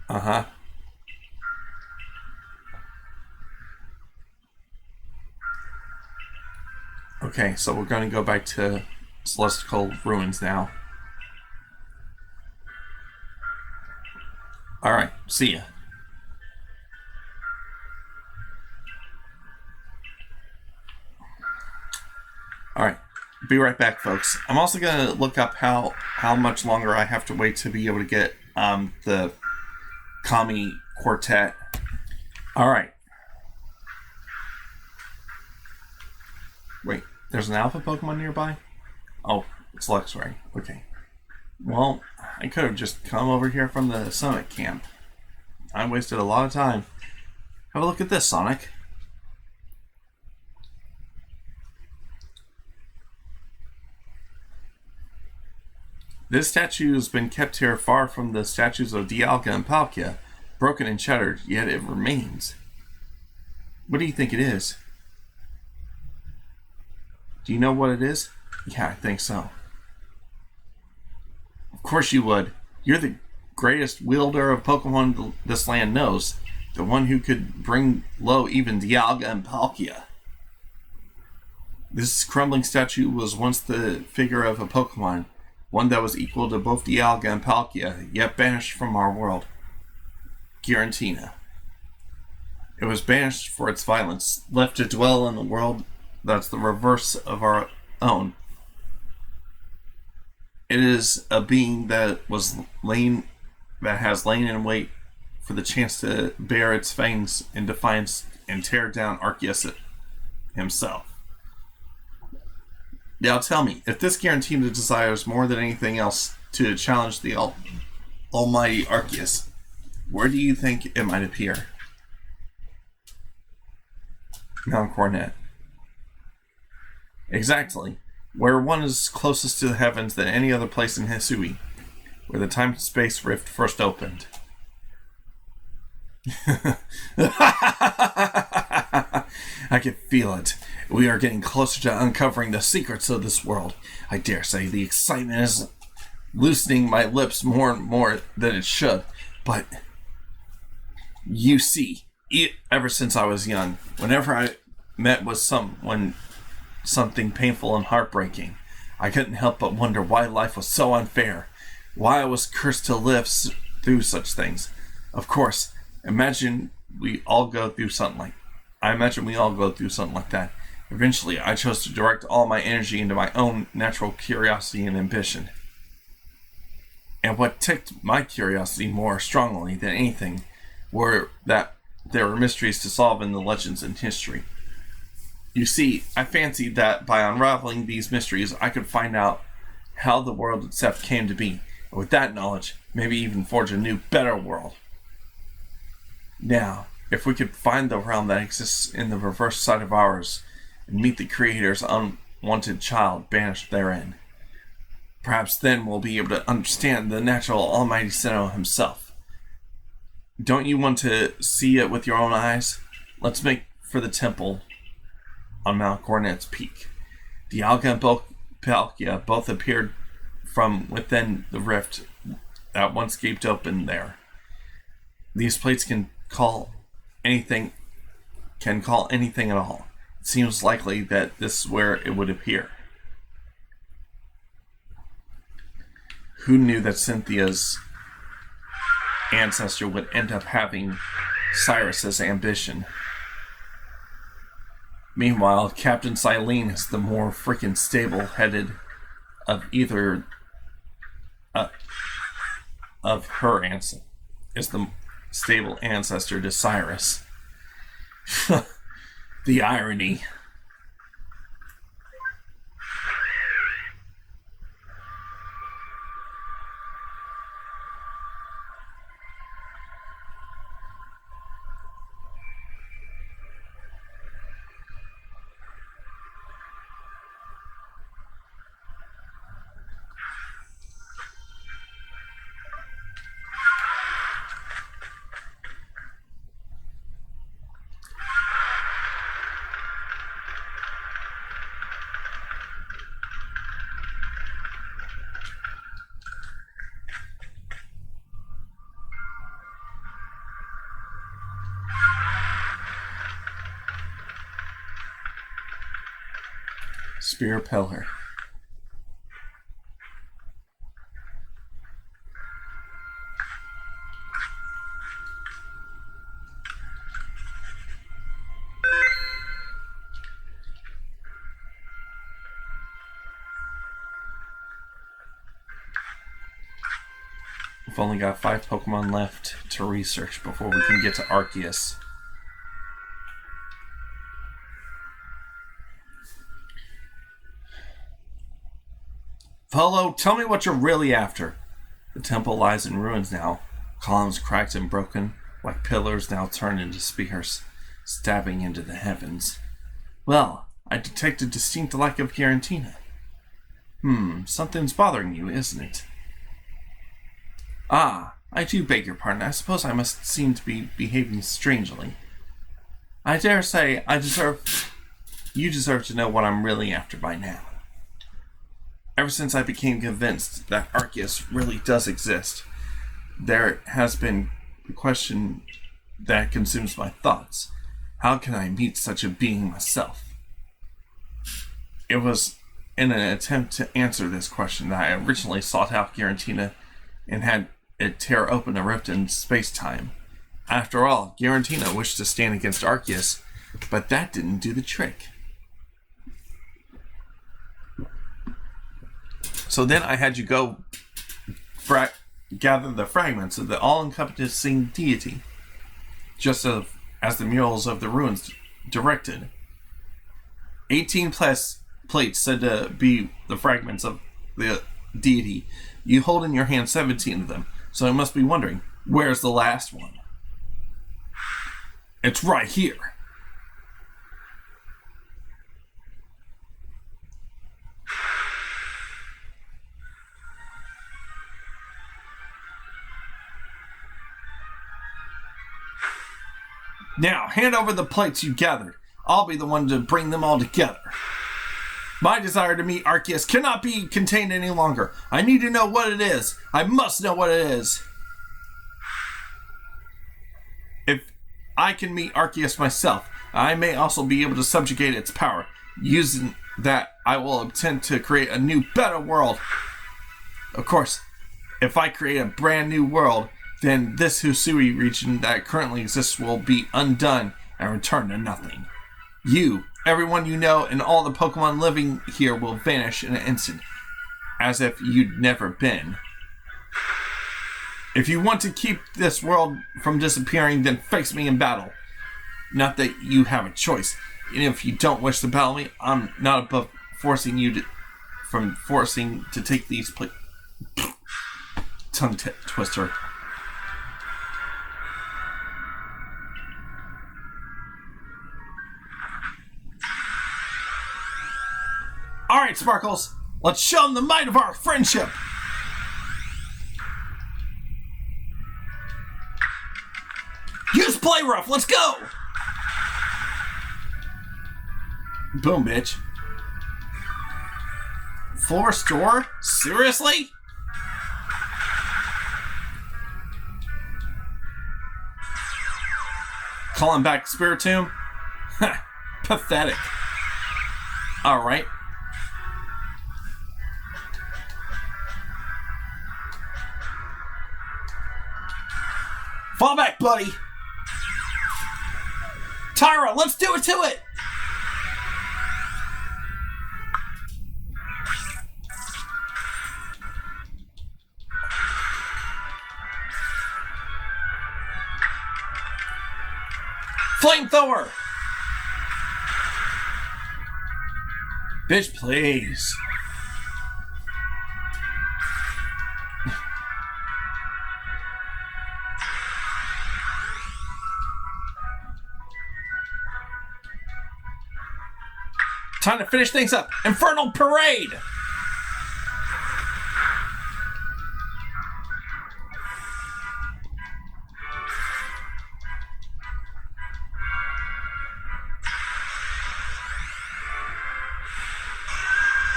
Uh-huh. Okay, so we're going to go back to Celestial Ruins now. Alright, see ya. Alright, be right back, folks. I'm also going to look up how much longer I have to wait to be able to get the Kami Quartet. Alright. Wait, there's an alpha Pokemon nearby? Oh, it's Luxray. Okay. Well, I could have just come over here from the summit camp. I wasted a lot of time. Have a look at this, Sonic. This statue has been kept here far from the statues of Dialga and Palkia, broken and shattered, yet it remains. What do you think it is? Do you know what it is? Yeah, I think so. Of course you would. You're the greatest wielder of Pokemon this land knows. The one who could bring low even Dialga and Palkia. This crumbling statue was once the figure of a Pokemon, one that was equal to both Dialga and Palkia, yet banished from our world. Giratina. It was banished for its violence, left to dwell in a world that's the reverse of our own. It is a being that has lain in wait for the chance to bare its fangs in defiance and tear down Arceus himself. Now tell me, if this Giratina desires more than anything else to challenge the almighty Arceus, where do you think it might appear? Mount Coronet. Exactly. Where one is closest to the heavens than any other place in Hisui, where the time-space rift first opened. I can feel it. We are getting closer to uncovering the secrets of this world. I dare say the excitement is loosening my lips more and more than it should. But you see, ever since I was young, whenever I met with something painful and heartbreaking, I couldn't help but wonder why life was so unfair, why I was cursed to live through such things. Of course, I imagine we all go through something like that. Eventually, I chose to direct all my energy into my own natural curiosity and ambition. And what ticked my curiosity more strongly than anything were that there were mysteries to solve in the legends and history. You see, I fancied that by unraveling these mysteries, I could find out how the world itself came to be, and with that knowledge, maybe even forge a new, better world. Now, if we could find the realm that exists in the reverse side of ours, and meet the Creator's unwanted child banished therein, perhaps then we'll be able to understand the natural Almighty Sinnoh himself. Don't you want to see it with your own eyes? Let's make for the temple on Mount Coronet's peak. Dialga and Palkia both appeared from within the rift that once gaped open there. These plates can call anything at all. It seems likely that this is where it would appear. Who knew that Cynthia's ancestor would end up having Cyrus's ambition? Meanwhile, Captain Silene is the more freaking stable-headed of either of her ancestor. Is the stable ancestor to Cyrus. The irony. Spear Pillar. We've only got 5 Pokemon left to research before we can get to Arceus. Volo, tell me what you're really after. The temple lies in ruins now, columns cracked and broken, like pillars now turned into spears, stabbing into the heavens. Well, I detect a distinct lack of Garantina. Something's bothering you, isn't it? Ah, I do beg your pardon. I suppose I must seem to be behaving strangely. I dare say you deserve to know what I'm really after by now. Ever since I became convinced that Arceus really does exist, there has been a question that consumes my thoughts. How can I meet such a being myself? It was in an attempt to answer this question that I originally sought out Garantina and had it tear open a rift in space-time. After all, Garantina wished to stand against Arceus, but that didn't do the trick. So then I had you go gather the fragments of the all-encompassing deity, just as the murals of the ruins directed. 18 plus plates said to be the fragments of the deity. You hold in your hand 17 of them, so I must be wondering, where's the last one? It's right here. Now, hand over the plates you gathered. I'll be the one to bring them all together. My desire to meet Arceus cannot be contained any longer. I need to know what it is. I must know what it is. If I can meet Arceus myself, I may also be able to subjugate its power. Using that, I will attempt to create a new, better world. Of course, if I create a brand new world, then this Hisui region that currently exists will be undone and return to nothing. You, everyone you know, and all the Pokemon living here will vanish in an instant, as if you'd never been. If you want to keep this world from disappearing, then face me in battle. Not that you have a choice. And if you don't wish to battle me, I'm not above forcing you to take these tongue twister. Alright, Sparkles, let's show them the might of our friendship. Use Play Rough, let's go! Boom, bitch. Floor store? Seriously? Calling back Spiritomb? Ha, pathetic. Alright. Fall back, buddy! Tyra, let's do it to it! Flamethrower! Bitch, please. Time to finish things up. Infernal Parade!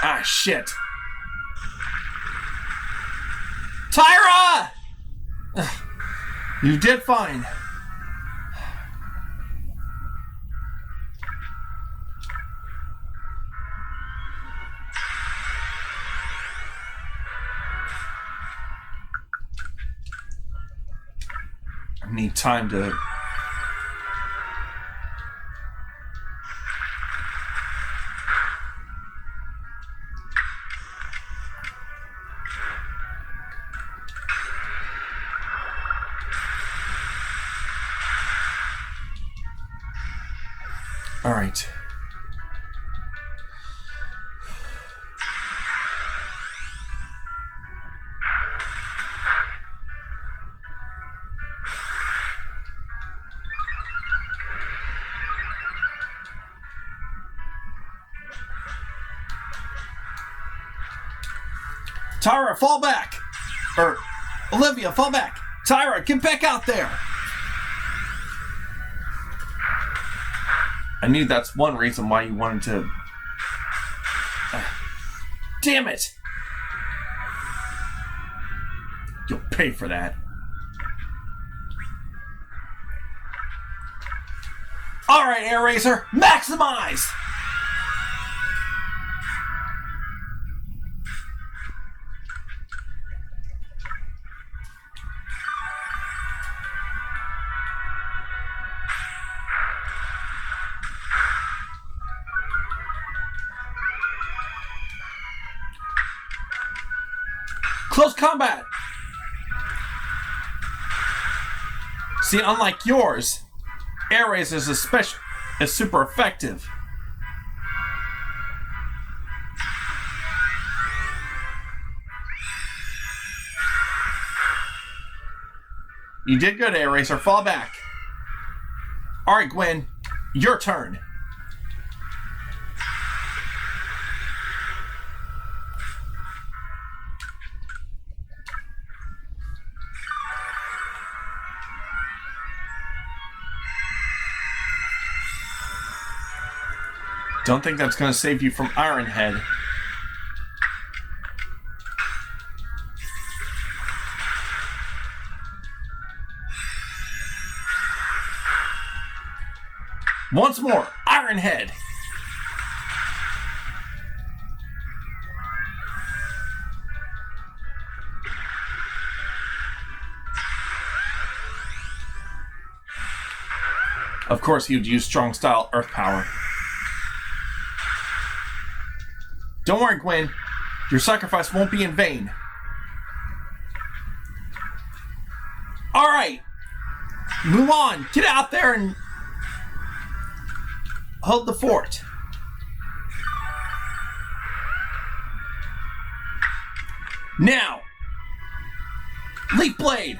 Ah, shit. Tyra! You did fine. I need time to... All right. Tyra, fall back! Or, Olivia, fall back! Tyra, get back out there! I knew that's one reason why you wanted to... Damn it! You'll pay for that. Alright, Air Racer, maximize! Close combat! See, unlike yours, Air Razor's is super effective. You did good, Air Racer. Fall back. Alright, Gwen. Your turn. Don't think that's going to save you from Iron Head. Once more, Iron Head. Of course, he would use strong style Earth Power. Don't worry, Gwen. Your sacrifice won't be in vain. Alright. Mulan, get out there and hold the fort. Now. Leaf Blade.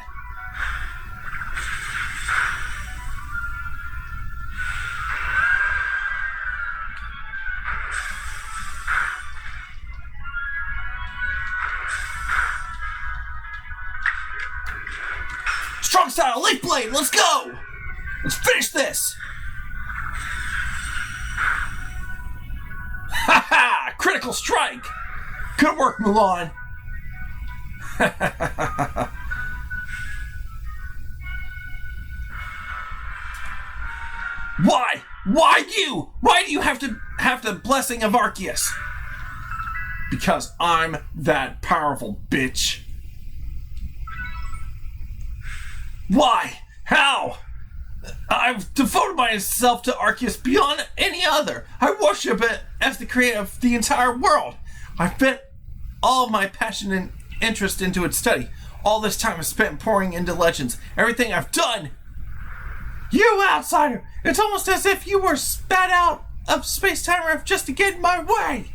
Strong style, Leaf Blade, let's go! Let's finish this! Ha ha! Critical strike! Good work, Mulan! Why? Why you? Why do you have to have the blessing of Arceus? Because I'm that powerful, bitch. Why? How? I've devoted myself to Arceus beyond any other. I worship it as the creator of the entire world. I've spent all my passion and interest into its study. All this time is spent pouring into legends. Everything I've done. You outsider! It's almost as if you were spat out of space-time rift just to get in my way.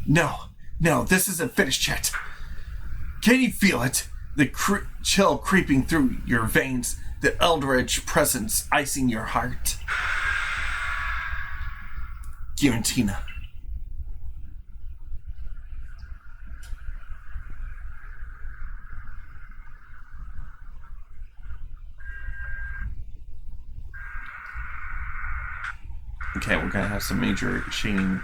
No, this isn't finished yet. Can you feel it? The chill creeping through your veins, the eldritch presence icing your heart. Giratina. Okay, we're gonna have some major shading.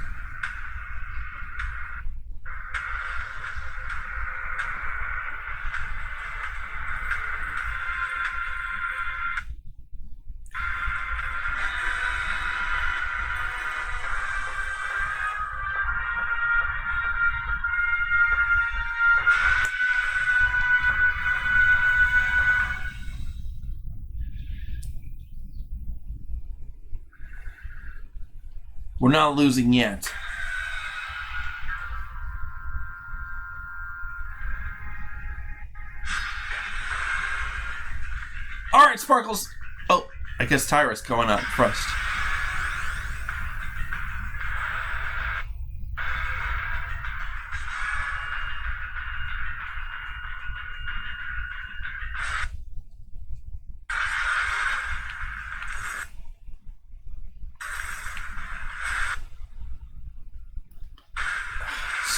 We're not losing yet. Alright, Sparkles! Oh, I guess Tyra's going up first.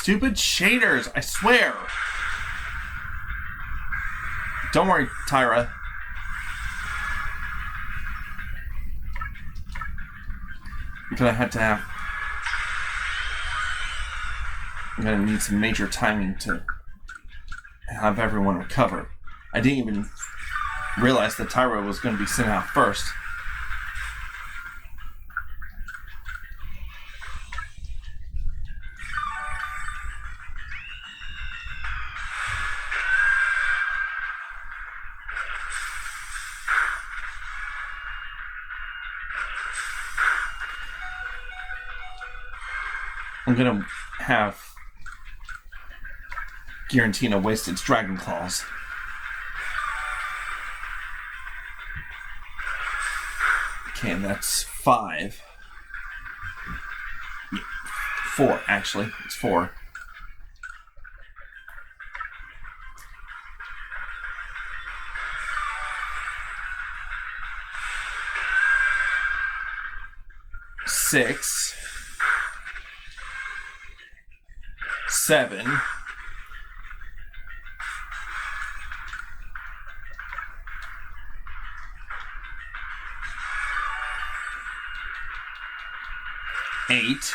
stupid shaders, I swear. Don't worry, Tyra. I'm gonna need some major timing to have everyone recover. I didn't even realize that Tyra was gonna be sent out first. I'm gonna have Giratina waste its Dragon Claws. Okay, that's 5. 4, actually. It's 4. Six. 7. 8.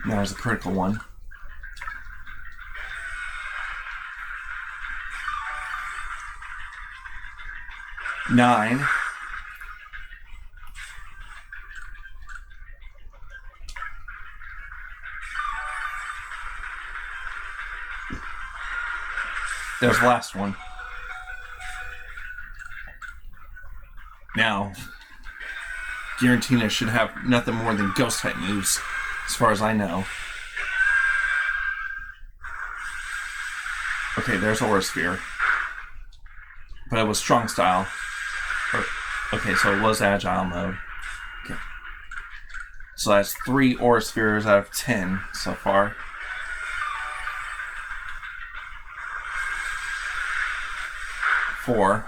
That was a critical one. 9. 'There's the last one. Now, Giratina should have nothing more than Ghost-type moves, as far as I know. Okay, there's Aura Sphere. But it was Strong Style. Okay, so it was Agile mode. Okay. So that's 3 Aura Spheres out of 10 so far. Four.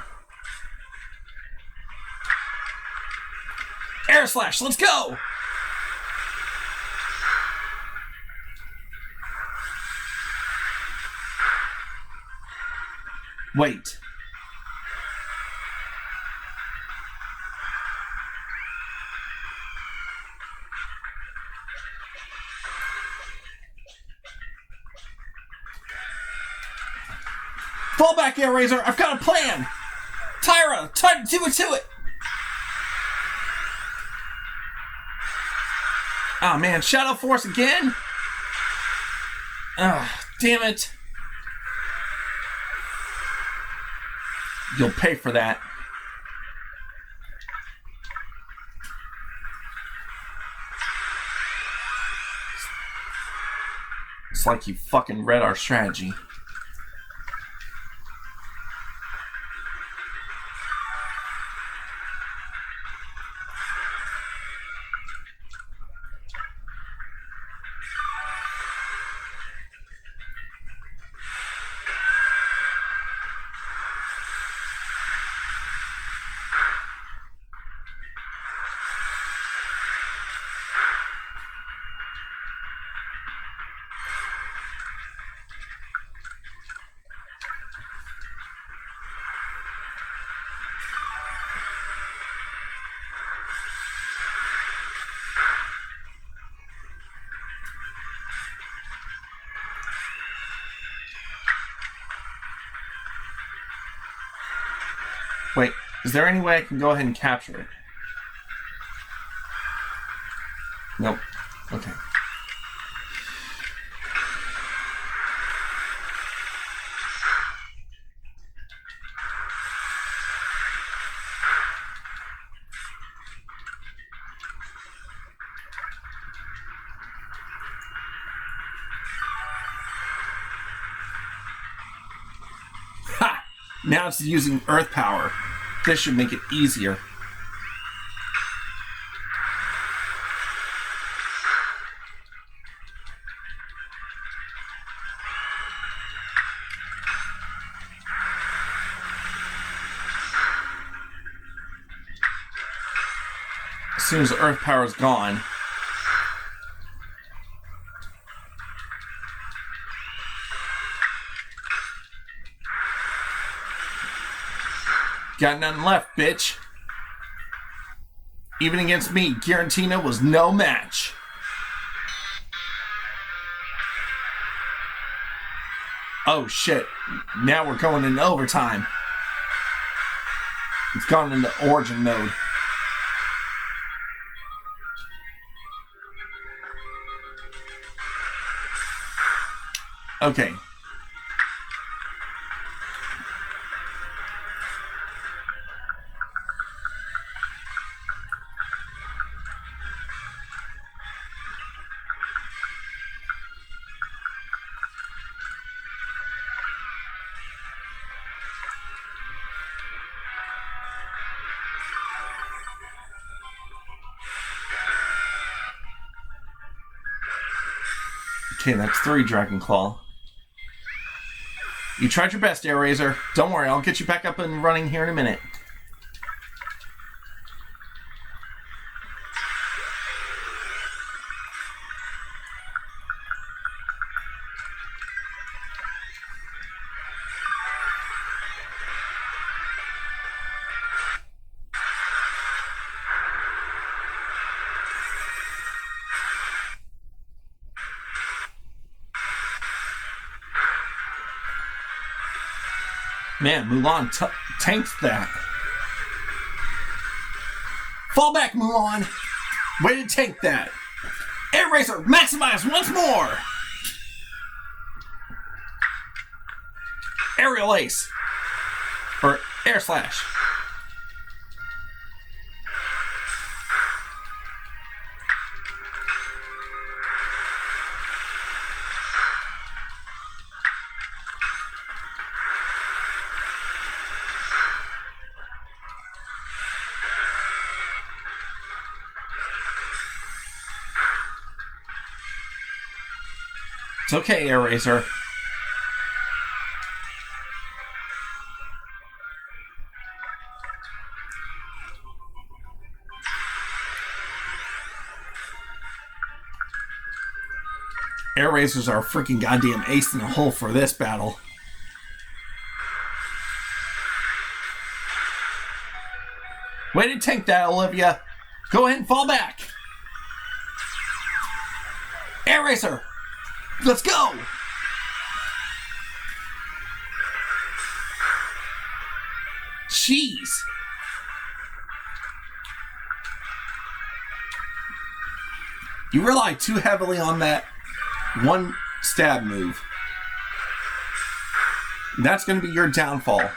Air Slash, let's go! Wait. Fall back, Air Razor! I've got a plan! Tyra, do it to it! Oh man, Shadow Force again? Ah, damn it. You'll pay for that. It's like you fucking read our strategy. Wait, is there any way I can go ahead and capture it? Nope. Okay. Ha! Now it's using Earth Power. This should make it easier. As soon as the Earth Power is gone, Got nothing left, bitch. Even against me, Giratina was no match. Oh shit, now we're going into overtime. It's gone into origin mode. Okay. Okay, that's 3 Dragon Claw. You tried your best, Air Razor. Don't worry, I'll get you back up and running here in a minute. Man, Mulan tanked that. Fall back, Mulan! Way to tank that! Air Razor, maximize once more! Aerial Ace. Or Air Slash. It's okay, Air Razor. Air Razors are a freaking goddamn ace in the hole for this battle. Way to tank that, Olivia. Go ahead and fall back. Air Racer, let's go. Jeez. You rely too heavily on that one stab move. That's going to be your downfall.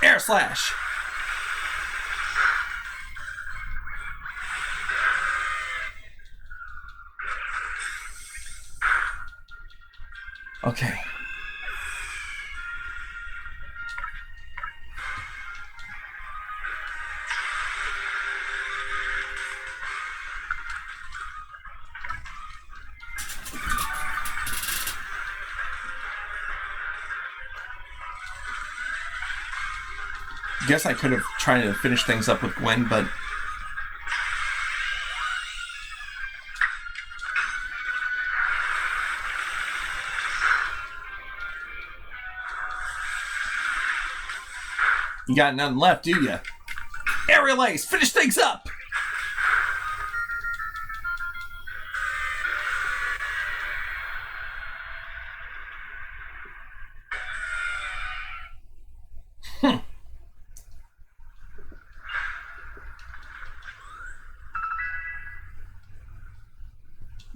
Air Slash. Okay. Guess I could have tried to finish things up with Gwen, but you got nothing left, do you? Aerial Ace, finish things up!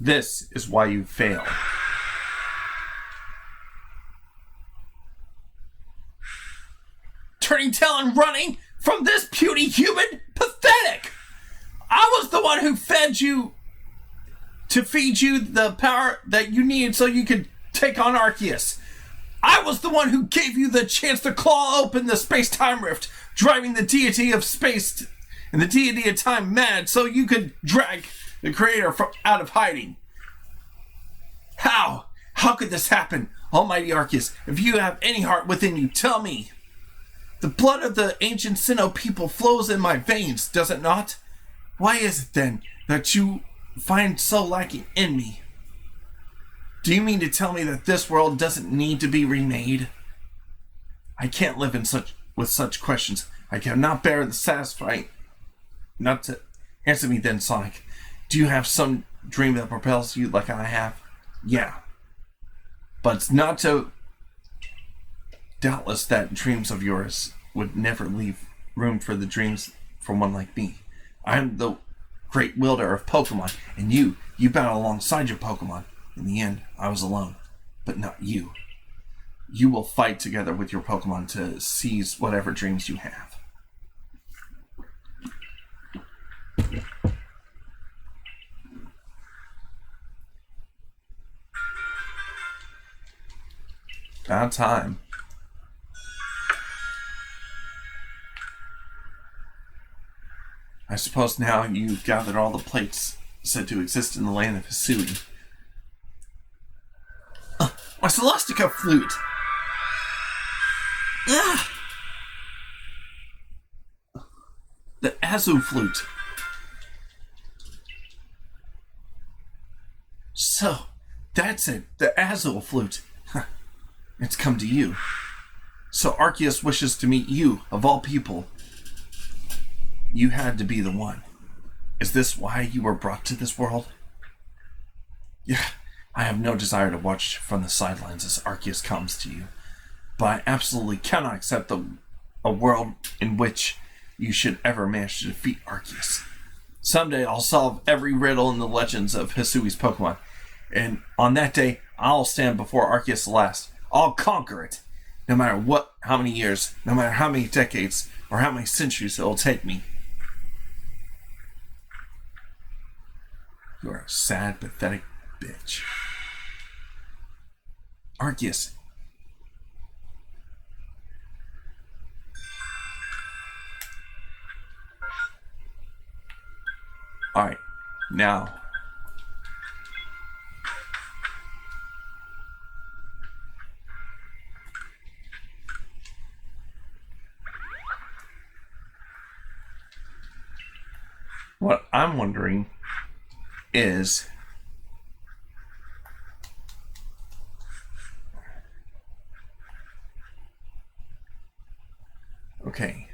This is why you fail. Turning tail and running from this puny human? Pathetic! I was the one who fed you to feed you the power that you needed so you could take on Arceus. I was the one who gave you the chance to claw open the space-time rift, driving the deity of space and the deity of time mad so you could drag the creator out of hiding. How? How could this happen? Almighty Arceus, if you have any heart within you, tell me. The blood of the ancient Sinnoh people flows in my veins, does it not? Why is it then that you find so lacking in me? Do you mean to tell me that this world doesn't need to be remade? I can't live in such with such questions. I cannot bear the satisfying. Not to answer me then, Sonic. Do you have some dream that propels you like I have? Yeah. But it's not so doubtless that dreams of yours would never leave room for the dreams for one like me. I'm the great wielder of Pokemon, and you battle alongside your Pokemon. In the end, I was alone, but not you. You will fight together with your Pokemon to seize whatever dreams you have. About time. I suppose now you've gathered all the plates said to exist in the land of Hisui. My Celestica flute! Ah! The Azu flute. So, that's it. The Azu flute. It's come to you. So Arceus wishes to meet you, of all people. You had to be the one. Is this why you were brought to this world? Yeah, I have no desire to watch from the sidelines as Arceus comes to you, but I absolutely cannot accept a world in which you should ever manage to defeat Arceus. Someday I'll solve every riddle in the legends of Hisui's Pokemon, and on that day I'll stand before Arceus the Last. I'll conquer it, no matter how many years, no matter how many decades, or how many centuries it will take me. You are a sad, pathetic bitch. Arceus. Alright, now. What I'm wondering is, okay,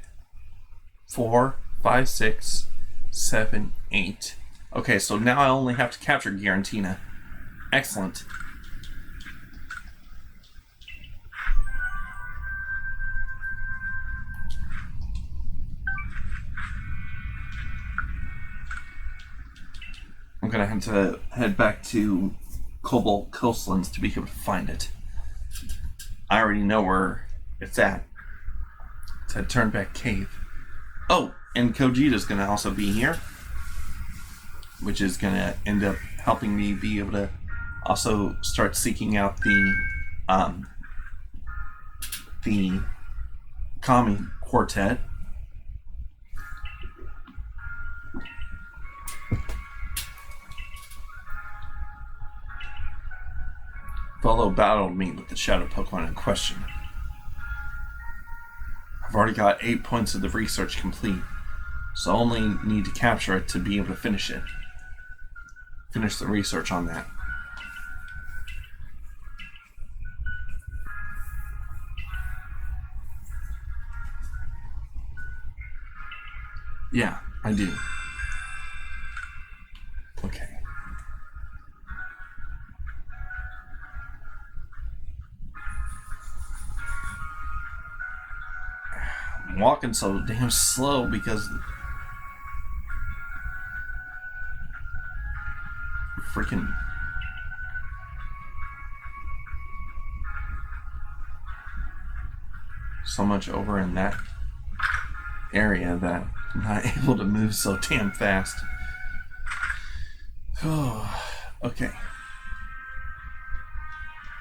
4, 5, 6, 7, 8. Okay, so now I only have to capture Garantina. Excellent. I'm gonna have to head back to Cobalt Coastlands to be able to find it. I already know where it's at. It's at Turnback Cave. Oh, and Kojita's gonna also be here, which is gonna end up helping me be able to also start seeking out the Kami Quartet. Volo battled me with the Shadow Pokemon in question. I've already got 8 points of the research complete, so I only need to capture it to be able to finish it. Finish the research on that. Yeah, I do. Okay. I'm walking so damn slow because freaking so much over in that area that I'm not able to move so damn fast. Oh, okay.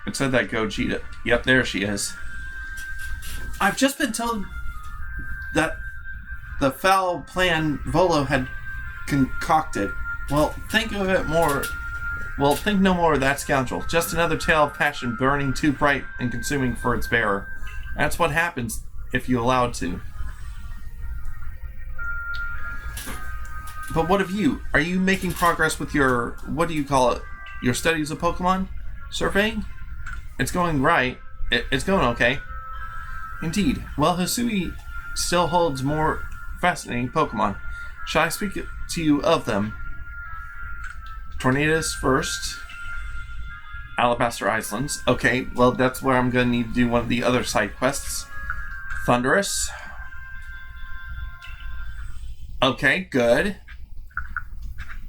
It said that Gogeta. Yep, there she is. I've just been told that the foul plan Volo had concocted. Well, think of it more. Well, think no more of that scoundrel. Just another tale of passion burning too bright and consuming for its bearer. That's what happens if you allow it to. But what of you? Are you making progress with your, what do you call it? Your studies of Pokemon? Surveying? It's going right. It's going okay. Indeed. Well, Hisui still holds more fascinating Pokemon. Shall I speak to you of them? Tornadoes first. Alabaster Islands. Okay, well, that's where I'm going to need to do one of the other side quests. Thunderous. Okay, good.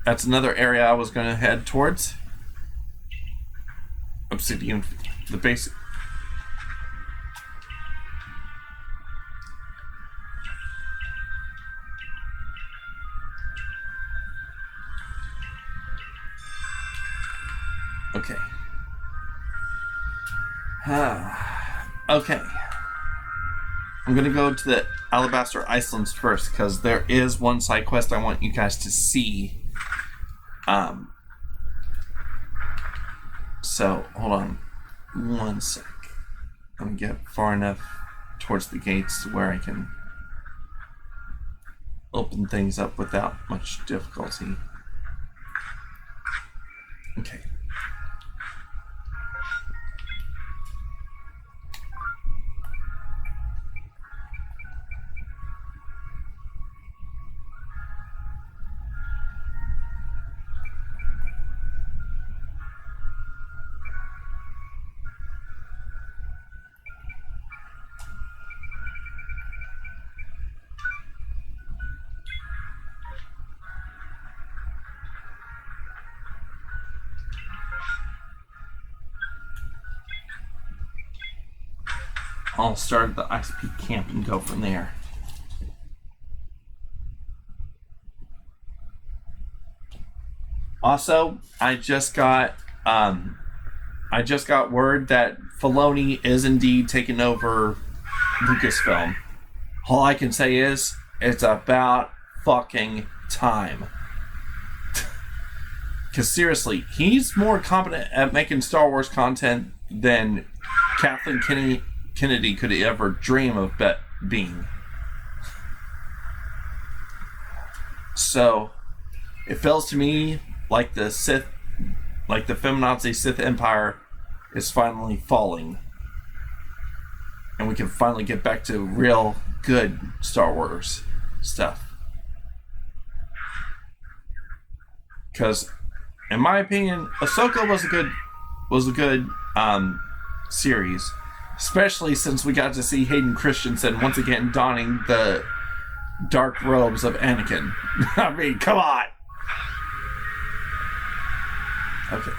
That's another area I was going to head towards. Obsidian, the basic. Okay. Okay. I'm going to go to the Alabaster Islands first, because there is one side quest I want you guys to see. So, hold on one sec. Let me get far enough towards the gates where I can open things up without much difficulty. Okay. I'll start at the Ice Peak camp and go from there. Also, I just got word that Filoni is indeed taking over Lucasfilm. All I can say is it's about fucking time. Because seriously, he's more competent at making Star Wars content than Kathleen Kennedy could ever dream of being. So, it feels to me like the feminazi Sith Empire is finally falling. And we can finally get back to real good Star Wars stuff. Because, in my opinion, Ahsoka was a good series. Especially since we got to see Hayden Christensen once again donning the dark robes of Anakin. I mean, come on! Okay.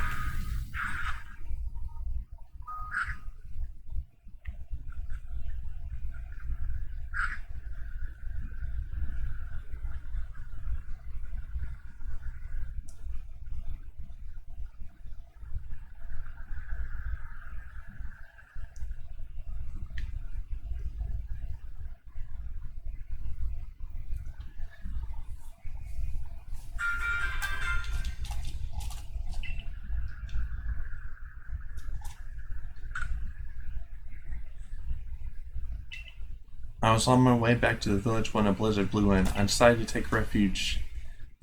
I was on my way back to the village when a blizzard blew in. I decided to take refuge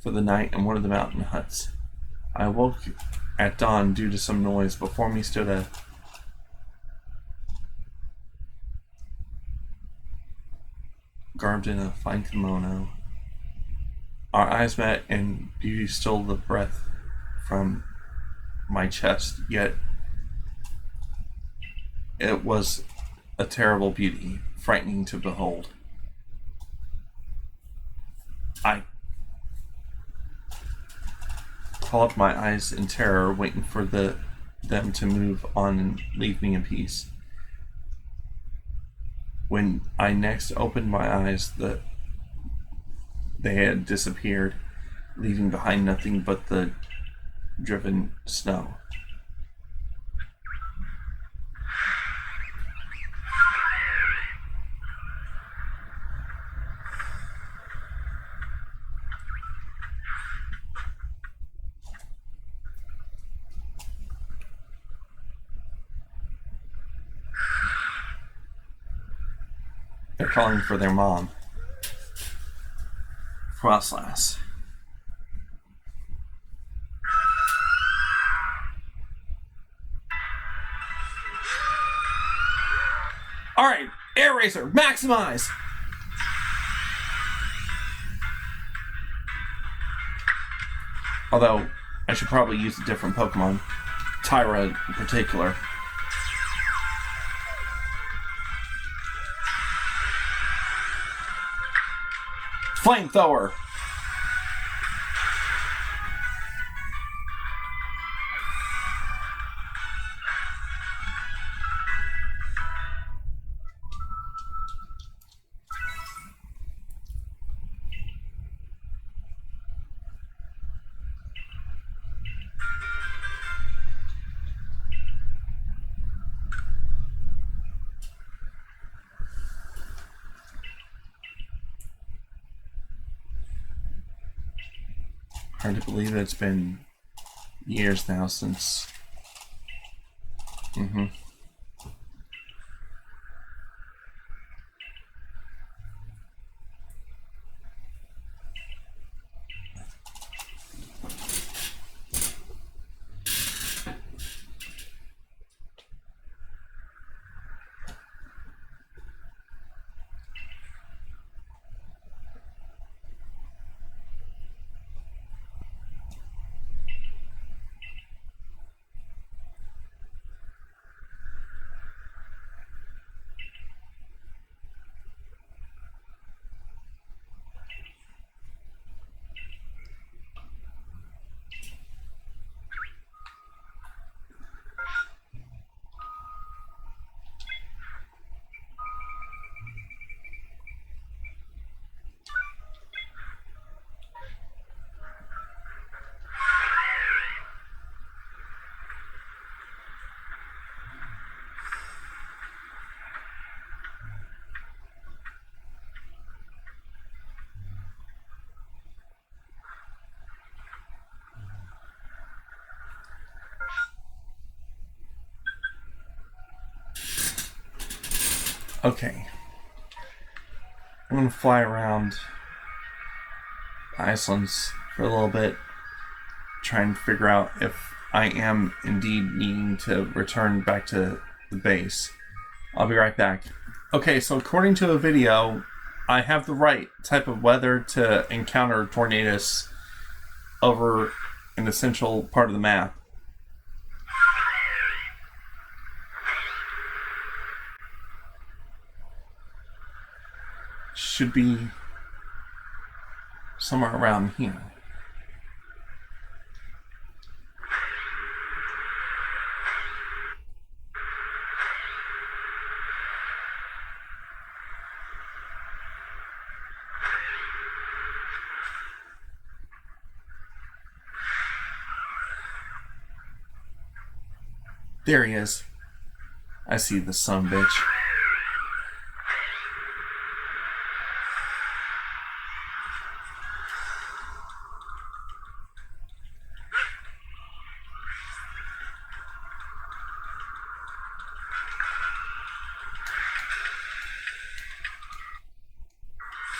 for the night in one of the mountain huts. I awoke at dawn due to some noise. Before me stood a garbed in a fine kimono. Our eyes met, and beauty stole the breath from my chest, yet it was a terrible beauty, frightening to behold. I closed my eyes in terror, waiting for them to move on and leave me in peace. When I next opened my eyes, they had disappeared, leaving behind nothing but the driven snow. They're calling for their mom. Frostlass. Alright, Air Racer, maximize! Although, I should probably use a different Pokemon. Tyra in particular. Flamethrower! Hard to believe it's been years now since... Okay. I'm gonna fly around Icelands for a little bit, try and figure out if I am indeed needing to return back to the base. I'll be right back. Okay, so according to a video, I have the right type of weather to encounter tornadoes over an essential part of the map. Should be somewhere around here. There he is. I see the son bitch.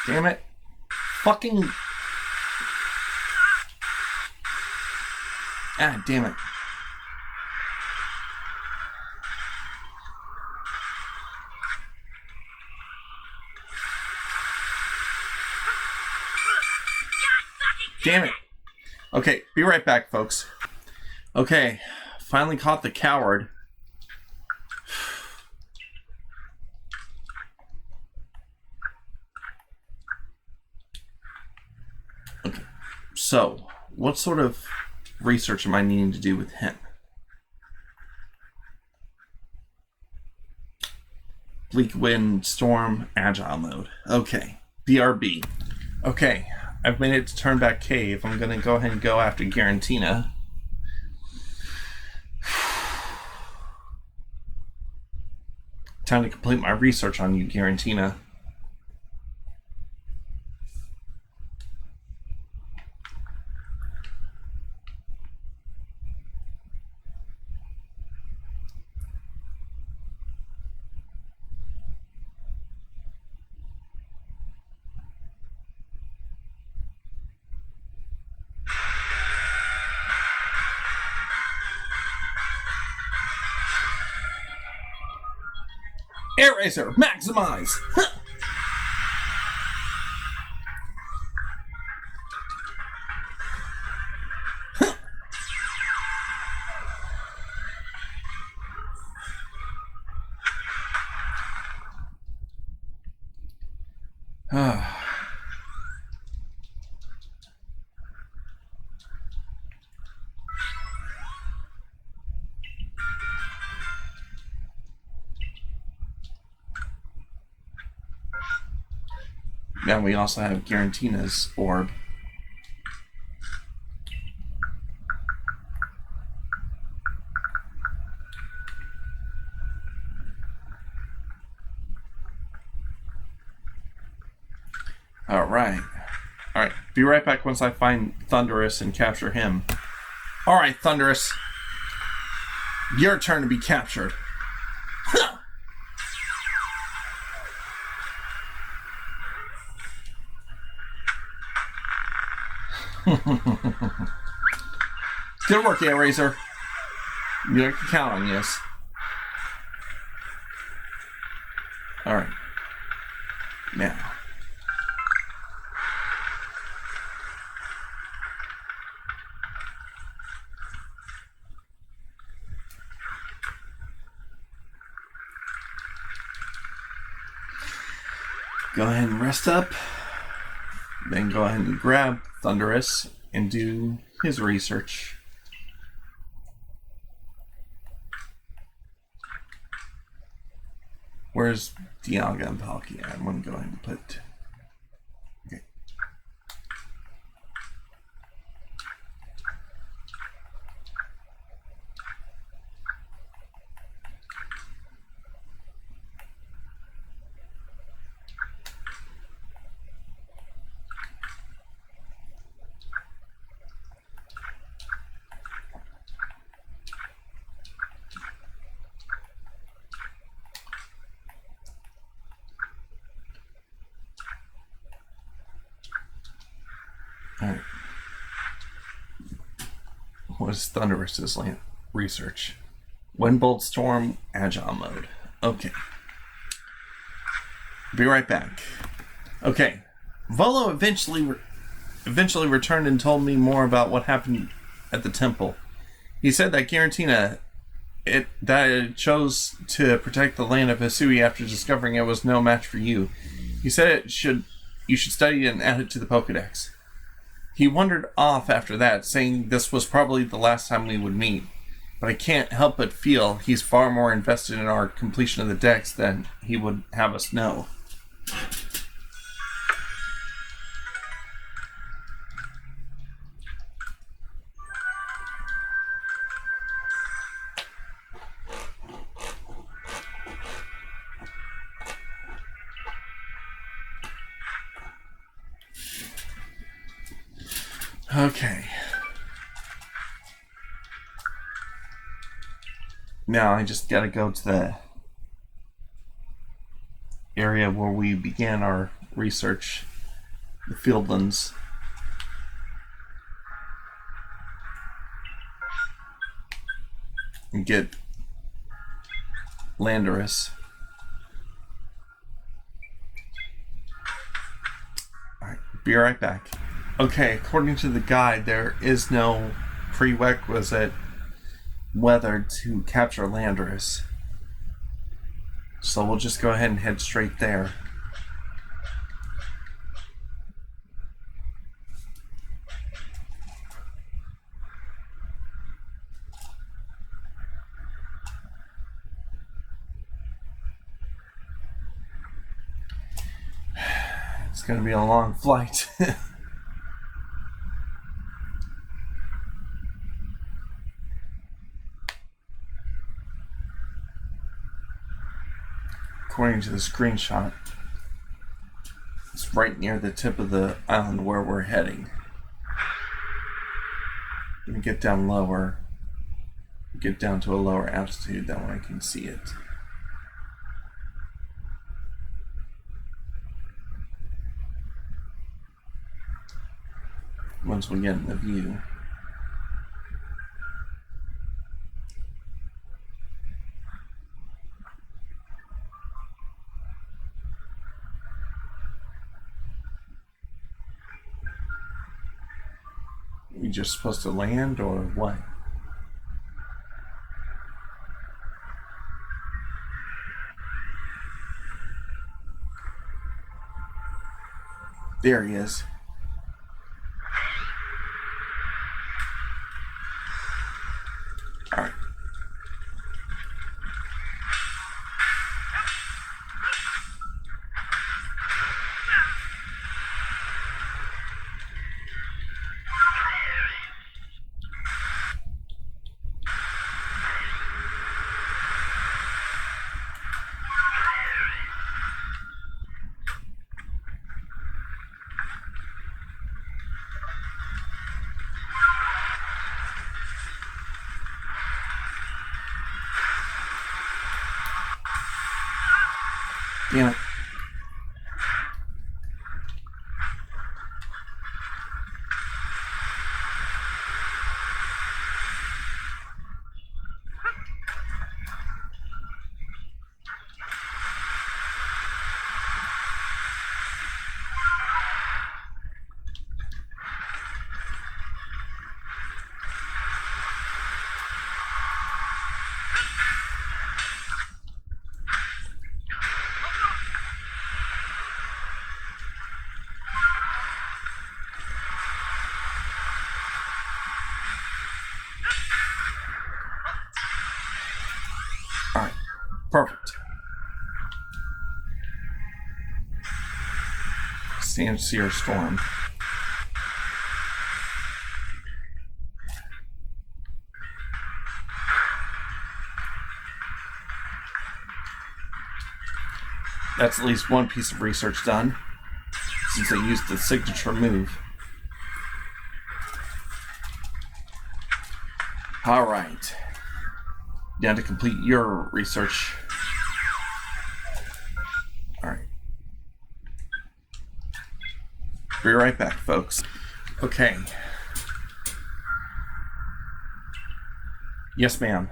Damn it. Fucking... Ah, damn it. Damn it. Okay, be right back, folks. Okay, finally caught the coward. Okay, so what sort of research am I needing to do with him? Bleak Wind, Storm, Agile mode. Okay, BRB. Okay, I've made it to Turnback Cave. I'm gonna go ahead and go after Garantina. Time to complete my research on you, Garantina. Air Racer, maximize! Now we also have Garantina's orb. Alright. Alright, be right back once I find Thunderous and capture him. Alright, Thunderous. Your turn to be captured. Good work, Air Razor. You can count on yes. Alright. Now. Go ahead and rest up. Then go ahead and grab Thunderous and do his research. Where's Dialga and Palkia? I'm going to go ahead and put... Okay. Alright. What is Thunderous's research? Windbolt Storm, Agile mode. Okay. Be right back. Okay. Volo eventually returned and told me more about what happened at the temple. He said that Giratina that it chose to protect the land of Hisui after discovering it was no match for you. He said you should study it and add it to the Pokedex. He wandered off after that, saying this was probably the last time we would meet. But I can't help but feel he's far more invested in our completion of the Dex than he would have us know. Okay. Now I just gotta go to the area where we began our research, the Fieldlands. And get Landorus. Alright, be right back. Okay, according to the guide, there is no prerequisite weather to capture Landorus. So we'll just go ahead and head straight there. It's going to be a long flight. According to the screenshot, it's right near the tip of the island where we're heading. Let me get down lower, get down to a lower altitude, that way I can see it. Once we get in the view. just supposed to land or what? There he is. All right. Damn it. Alright, perfect. Sandseer Storm. That's at least one piece of research done, since they used the signature move. Alright. Now to complete your research. Alright. Be right back, folks. Okay. Yes, ma'am.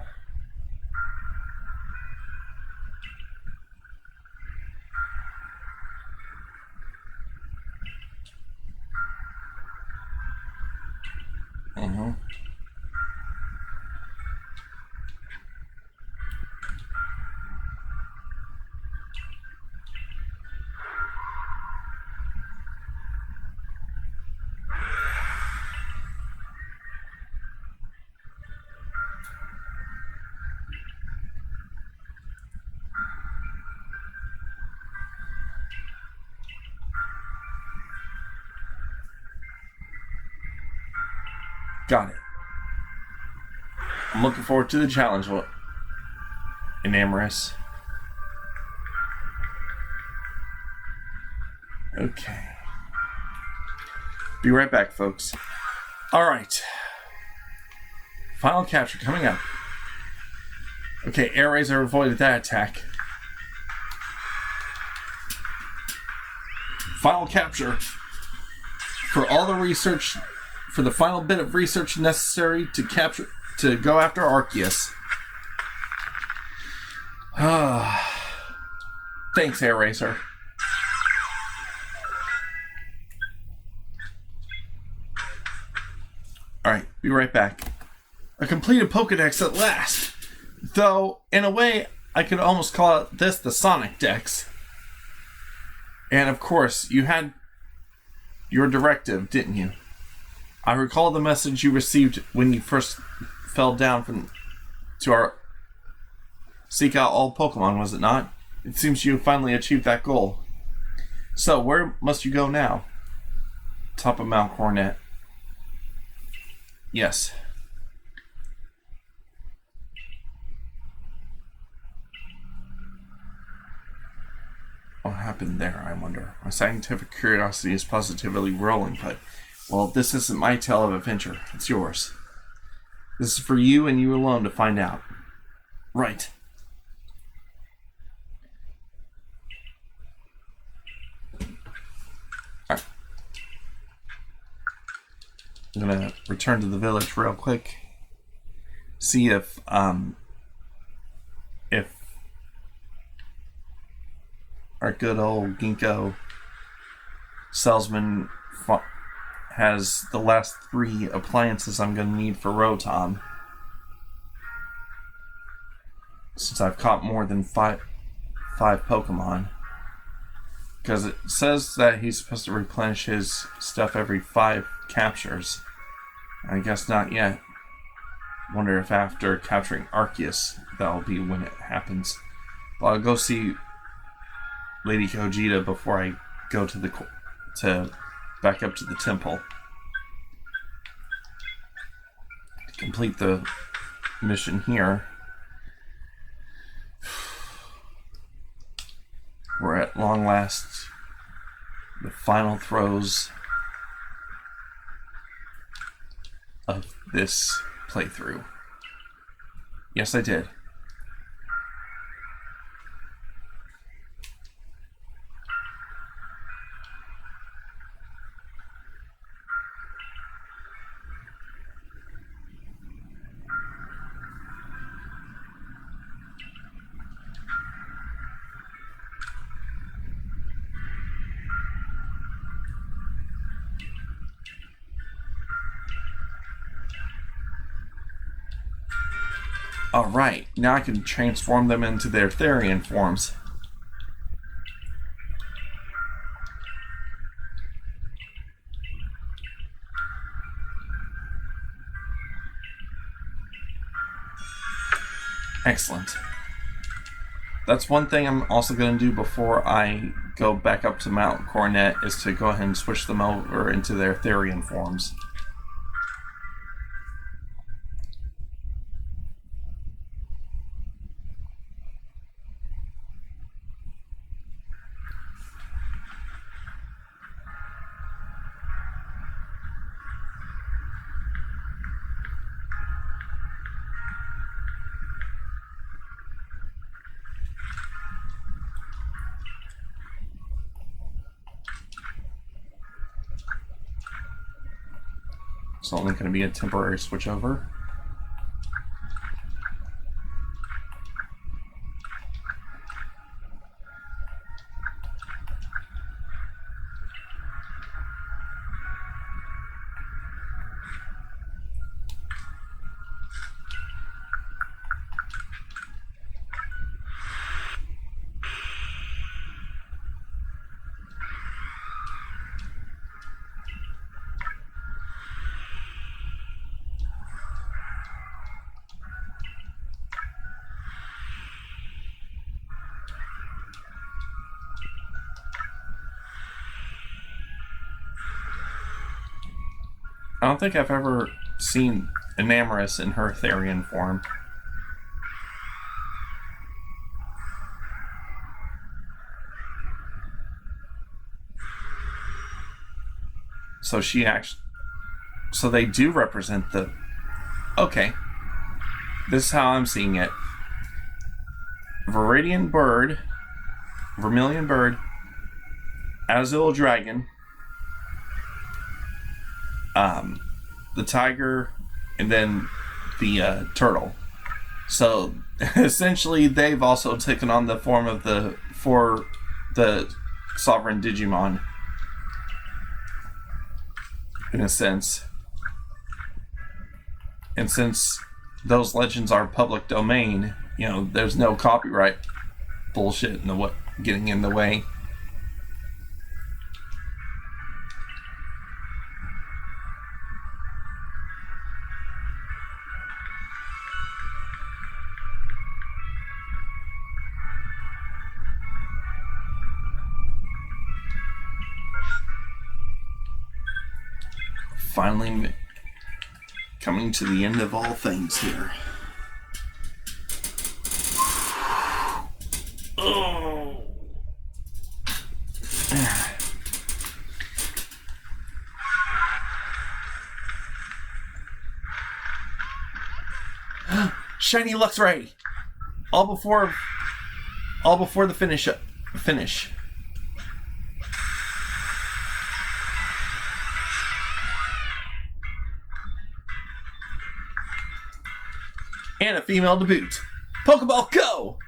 Mm-hmm. Got it. I'm looking forward to the challenge, Enamorous. Okay. Be right back, folks. Alright. Final capture coming up. Okay, Air Razor avoided that attack. Final capture. For all the research, for the final bit of research necessary to go after Arceus. Thanks, Air Racer. Alright, be right back. A completed Pokedex at last. Though, in a way, I could almost call this the Sonic Dex. And of course, you had your directive, didn't you? I recall the message you received when you first fell down to our seek out all Pokemon, was it not? It seems you finally achieved that goal. So, where must you go now? Top of Mount Coronet. Yes. What happened there, I wonder? My scientific curiosity is positively rolling, but, well, this isn't my tale of adventure. It's yours. This is for you and you alone to find out. Right. Alright. I'm gonna return to the village real quick. See if our good old Ginkgo salesman has the last 3 appliances I'm going to need for Rotom. Since I've caught more than five Pokemon. Because it says that he's supposed to replenish his stuff every 5 captures. I guess not yet. Wonder if after capturing Arceus, that'll be when it happens. But I'll go see Lady Gogeta before I go to back up to the temple to complete the mission here. We're at long last the final throes of this playthrough. Yes, I did. Alright, now I can transform them into their Therian forms. Excellent. That's one thing I'm also going to do before I go back up to Mount Coronet, is to go ahead and switch them over into their Therian forms. It's only going to be a temporary switchover. I don't think I've ever seen Enamorus in her Therian form. So she actually... So they do represent the... Okay. This is how I'm seeing it. Vermilion Bird, Azul Dragon, the tiger, and then the turtle. So essentially, they've also taken on the form of the sovereign Digimon, in a sense. And since those legends are public domain, you know, there's no copyright bullshit getting in the way. Finally coming to the end of all things here. Oh. Shiny Luxray! All before the finish. And a female to boot. Pokeball, go!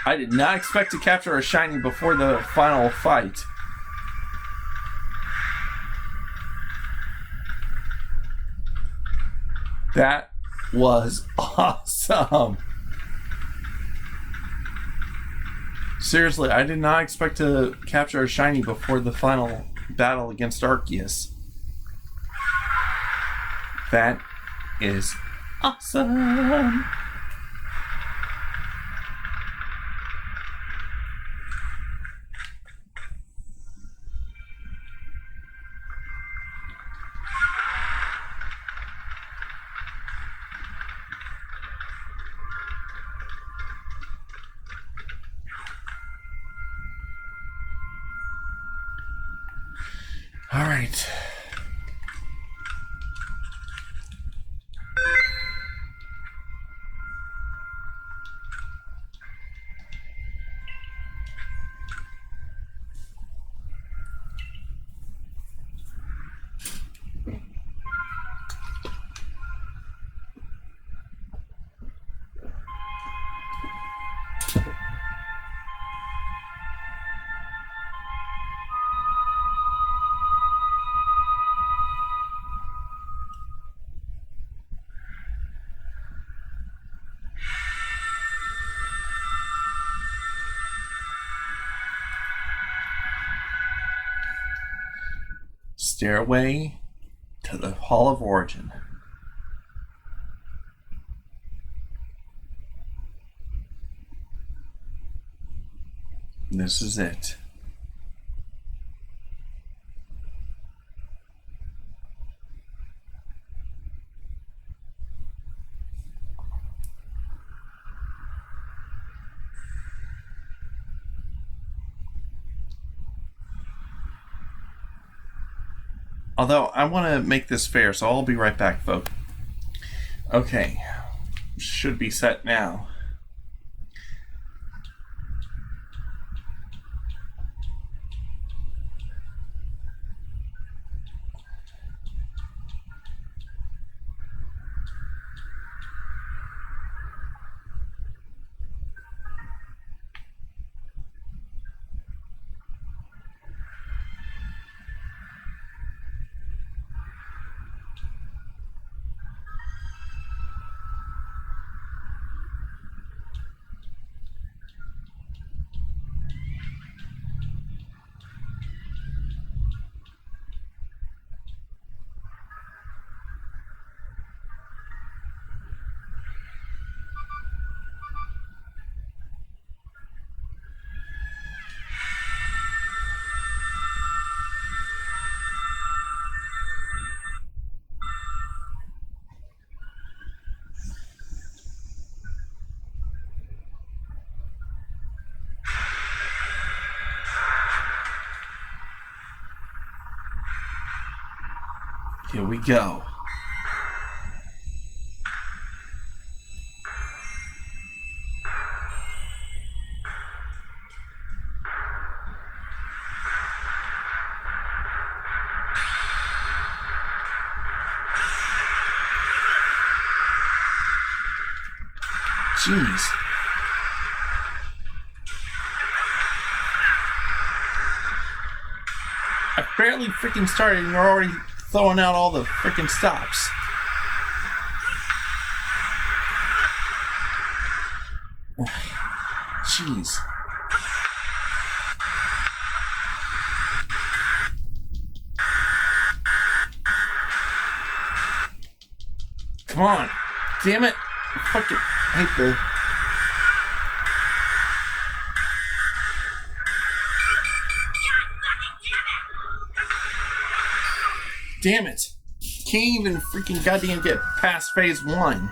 I did not expect to capture a shiny before the final fight. That was awesome. Seriously, I did not expect to capture a shiny before the final battle against Arceus. That is awesome. All right. Stairway to the Hall of Origin. This is it. Although, I want to make this fair, so I'll be right back, folks. Okay. Should be set now. Here we go. Jeez. I barely freaking started and you're already throwing out all the freaking stops. Jeez. Come on. Damn it. I fucking hate the... Damn it. Can't even freaking goddamn get past phase 1.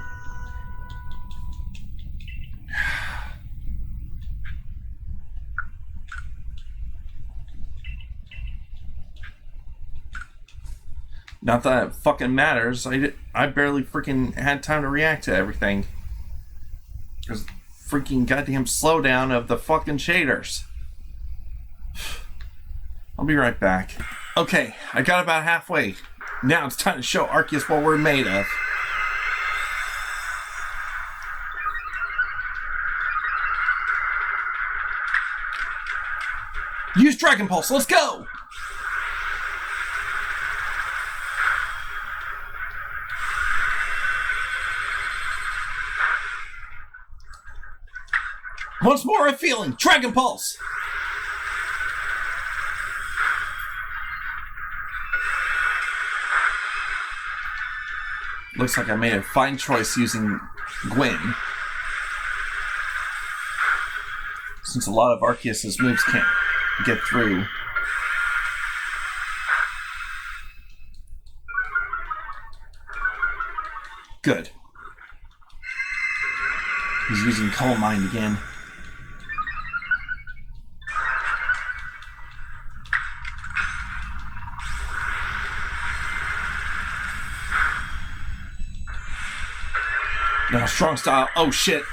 Not that it fucking matters. I barely freaking had time to react to everything. There's freaking goddamn slowdown of the fucking shaders. I'll be right back. Okay, I got about halfway. Now it's time to show Arceus what we're made of. Dragon Pulse. Let's go! Once more, I'm feeling Dragon Pulse. Looks like I made a fine choice using Gwen, since a lot of Arceus' moves can't get through. Good. He's using Calm Mind again. No, strong style. Oh, shit.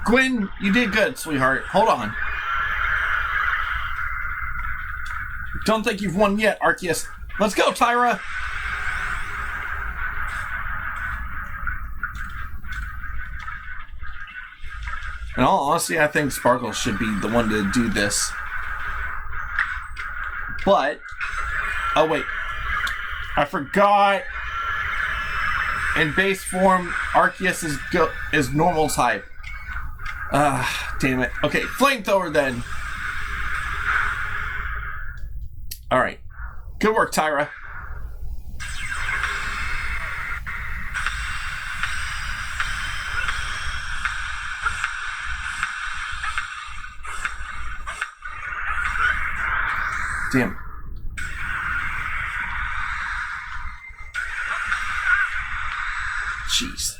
Gwen, you did good, sweetheart. Hold on. Don't think you've won yet, Arceus. Let's go, Tyra! In all honesty, I think Sparkle should be the one to do this. But... oh, wait. I forgot. In base form, Arceus is normal type. Damn it. Okay, Flamethrower then. Alright. Good work, Tyra. Damn. Jeez.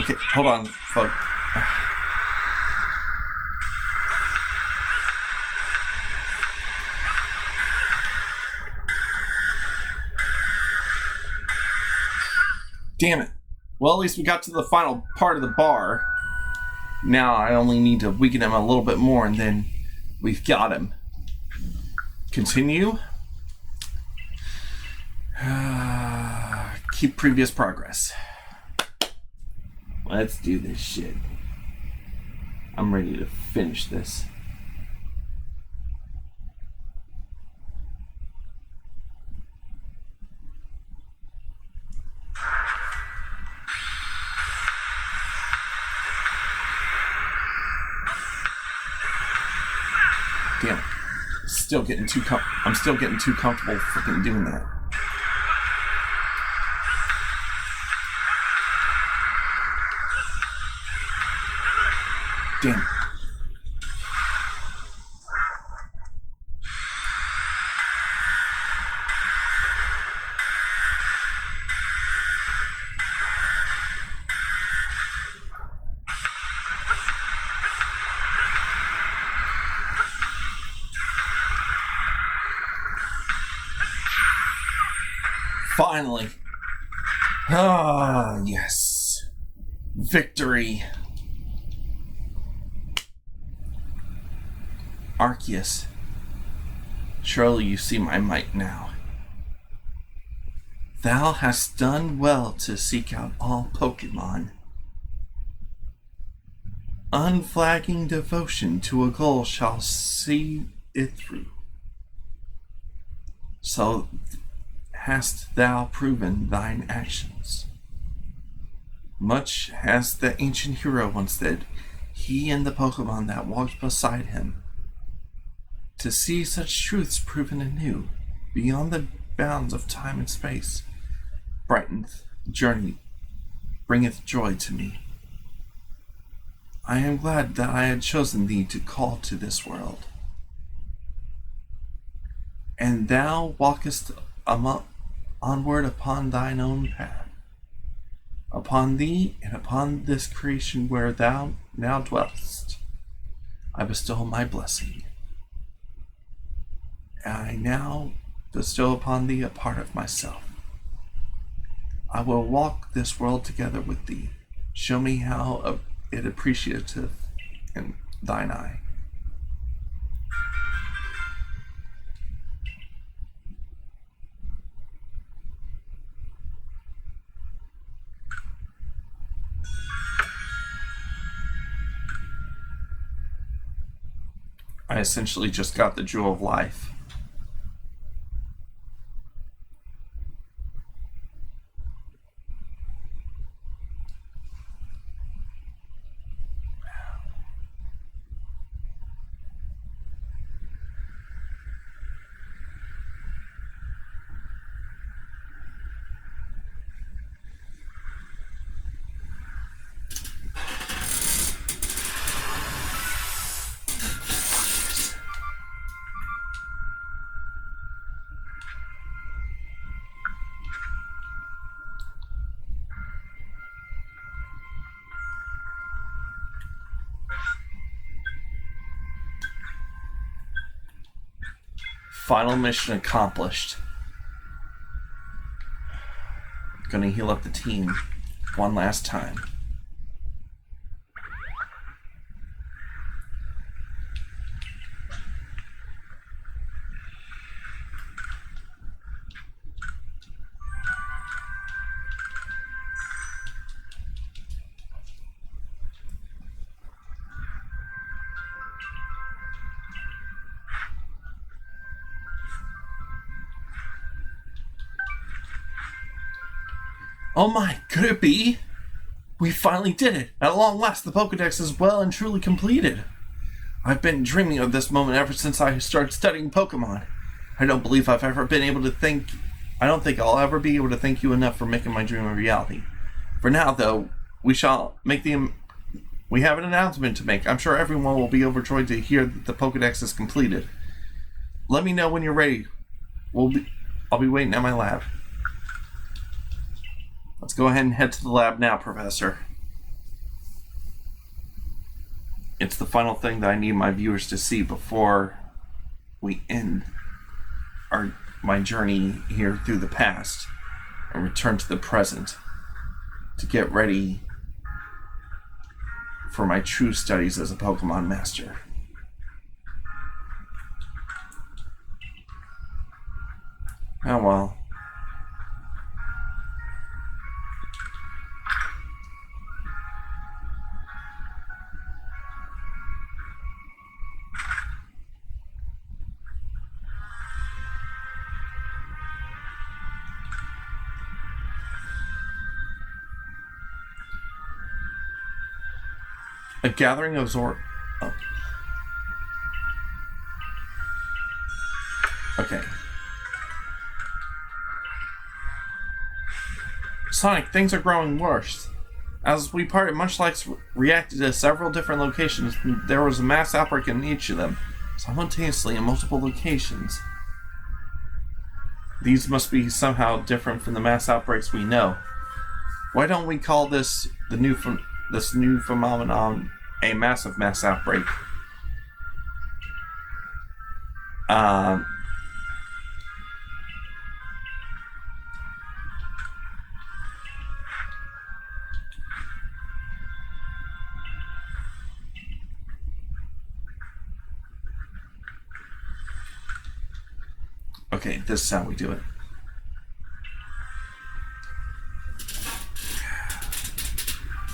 Okay, hold on, folks. Damn it. Well, at least we got to the final part of the bar. Now I only need to weaken him a little bit more, and then we've got him. Continue. Keep previous progress. Let's do this shit. I'm ready to finish this. Damn it. I'm still getting too comfortable freaking doing that. Damn. Finally. Ah, yes. Victory. Arceus, surely you see my might now. Thou hast done well to seek out all Pokemon. Unflagging devotion to a goal shall see it through. So hast thou proven thine actions. Much as the ancient hero once did, he and the Pokemon that walked beside him. To see such truths proven anew, beyond the bounds of time and space, brighteneth journey, bringeth joy to me. I am glad that I had chosen thee to call to this world. And thou walkest onward upon thine own path. Upon thee and upon this creation where thou now dwellest, I bestow my blessing. I now bestow upon thee a part of myself. I will walk this world together with thee. Show me how it appreciative in thine eye. I essentially just got the Jewel of Life. Final mission accomplished. Gonna heal up the team one last time. Oh my, could it be? We finally did it! At long last, the Pokedex is well and truly completed. I've been dreaming of this moment ever since I started studying Pokemon. I don't believe I've ever been able to thank... I don't think I'll ever be able to thank you enough for making my dream a reality. For now, though, we shall make the... We have an announcement to make. I'm sure everyone will be overjoyed to hear that the Pokedex is completed. Let me know when you're ready. I'll be waiting at my lab. Let's go ahead and head to the lab now, Professor. It's the final thing that I need my viewers to see before we end my journey here through the past and return to the present to get ready for my true studies as a Pokemon Master. Oh well. A gathering of Oh. Okay. Sonic, things are growing worse. As we parted, Munchlax reacted to several different locations. There was a mass outbreak in each of them, simultaneously in multiple locations. These must be somehow different from the mass outbreaks we know. Why don't we call this new phenomenon a massive mass outbreak? Okay, this is how we do it.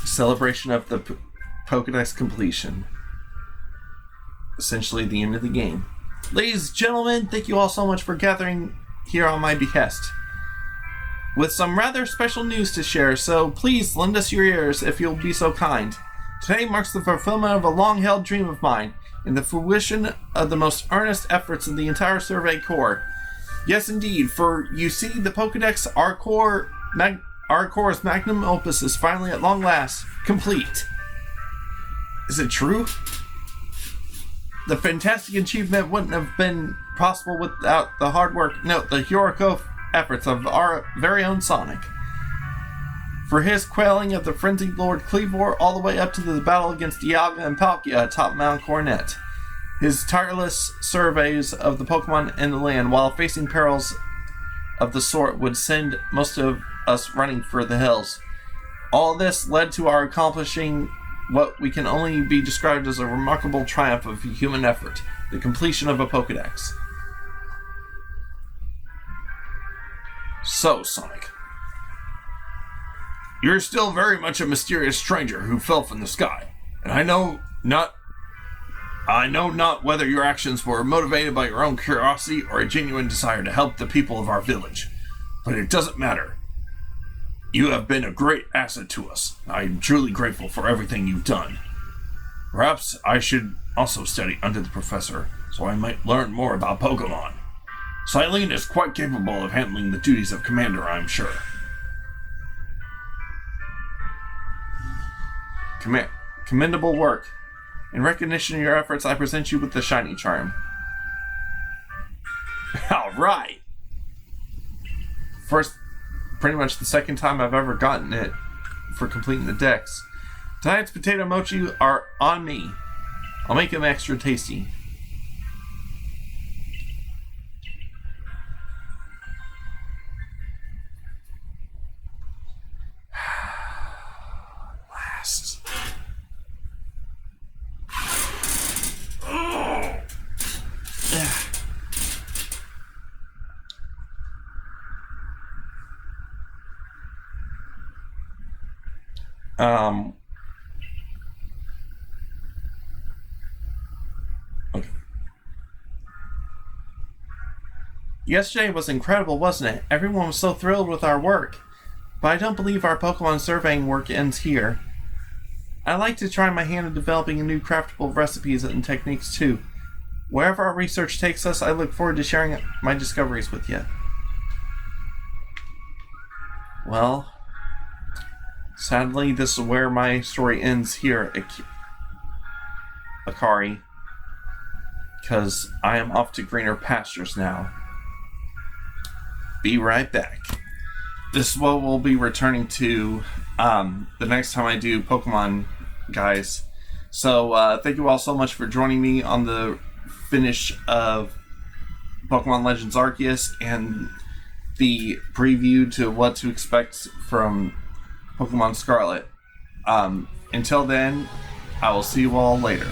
Celebration of the Pokedex completion. Essentially the end of the game. Ladies and gentlemen, thank you all so much for gathering here on my behest. With some rather special news to share, so please lend us your ears if you'll be so kind. Today marks the fulfillment of a long-held dream of mine, and the fruition of the most earnest efforts of the entire Survey Corps. Yes, indeed, for you see, the Pokedex, our Corps' magnum opus is finally at long last complete. Is it true? The fantastic achievement wouldn't have been possible without the hard work, the heroic efforts of our very own Sonic. For his quelling of the frenzied Lord Cleavor all the way up to the battle against Dialga and Palkia atop Mount Coronet. His tireless surveys of the Pokemon in the land while facing perils of the sort would send most of us running for the hills. All this led to our accomplishing what we can only be described as a remarkable triumph of human effort, the completion of a Pokedex. So, Sonic, you're still very much a mysterious stranger who fell from the sky, and I I know not whether your actions were motivated by your own curiosity or a genuine desire to help the people of our village, but it doesn't matter. You have been a great asset to us. I am truly grateful for everything you've done. Perhaps I should also study under the professor, so I might learn more about Pokemon. Silene is quite capable of handling the duties of commander, I'm sure. Commendable work. In recognition of your efforts, I present you with the shiny charm. Alright! Pretty much the second time I've ever gotten it for completing the decks. Tonight's potato mochi are on me. I'll make them extra tasty. Last. Okay. Yesterday was incredible, wasn't it? Everyone was so thrilled with our work. But I don't believe our Pokemon surveying work ends here. I like to try my hand at developing new craftable recipes and techniques too. Wherever our research takes us, I look forward to sharing my discoveries with you. Well, sadly, this is where my story ends here, Akari. Because I am off to greener pastures now. Be right back. This is what we'll be returning to the next time I do Pokemon, guys. So, thank you all so much for joining me on the finish of Pokemon Legends Arceus and the preview to what to expect from Pokemon Scarlet. Until then, I will see you all later.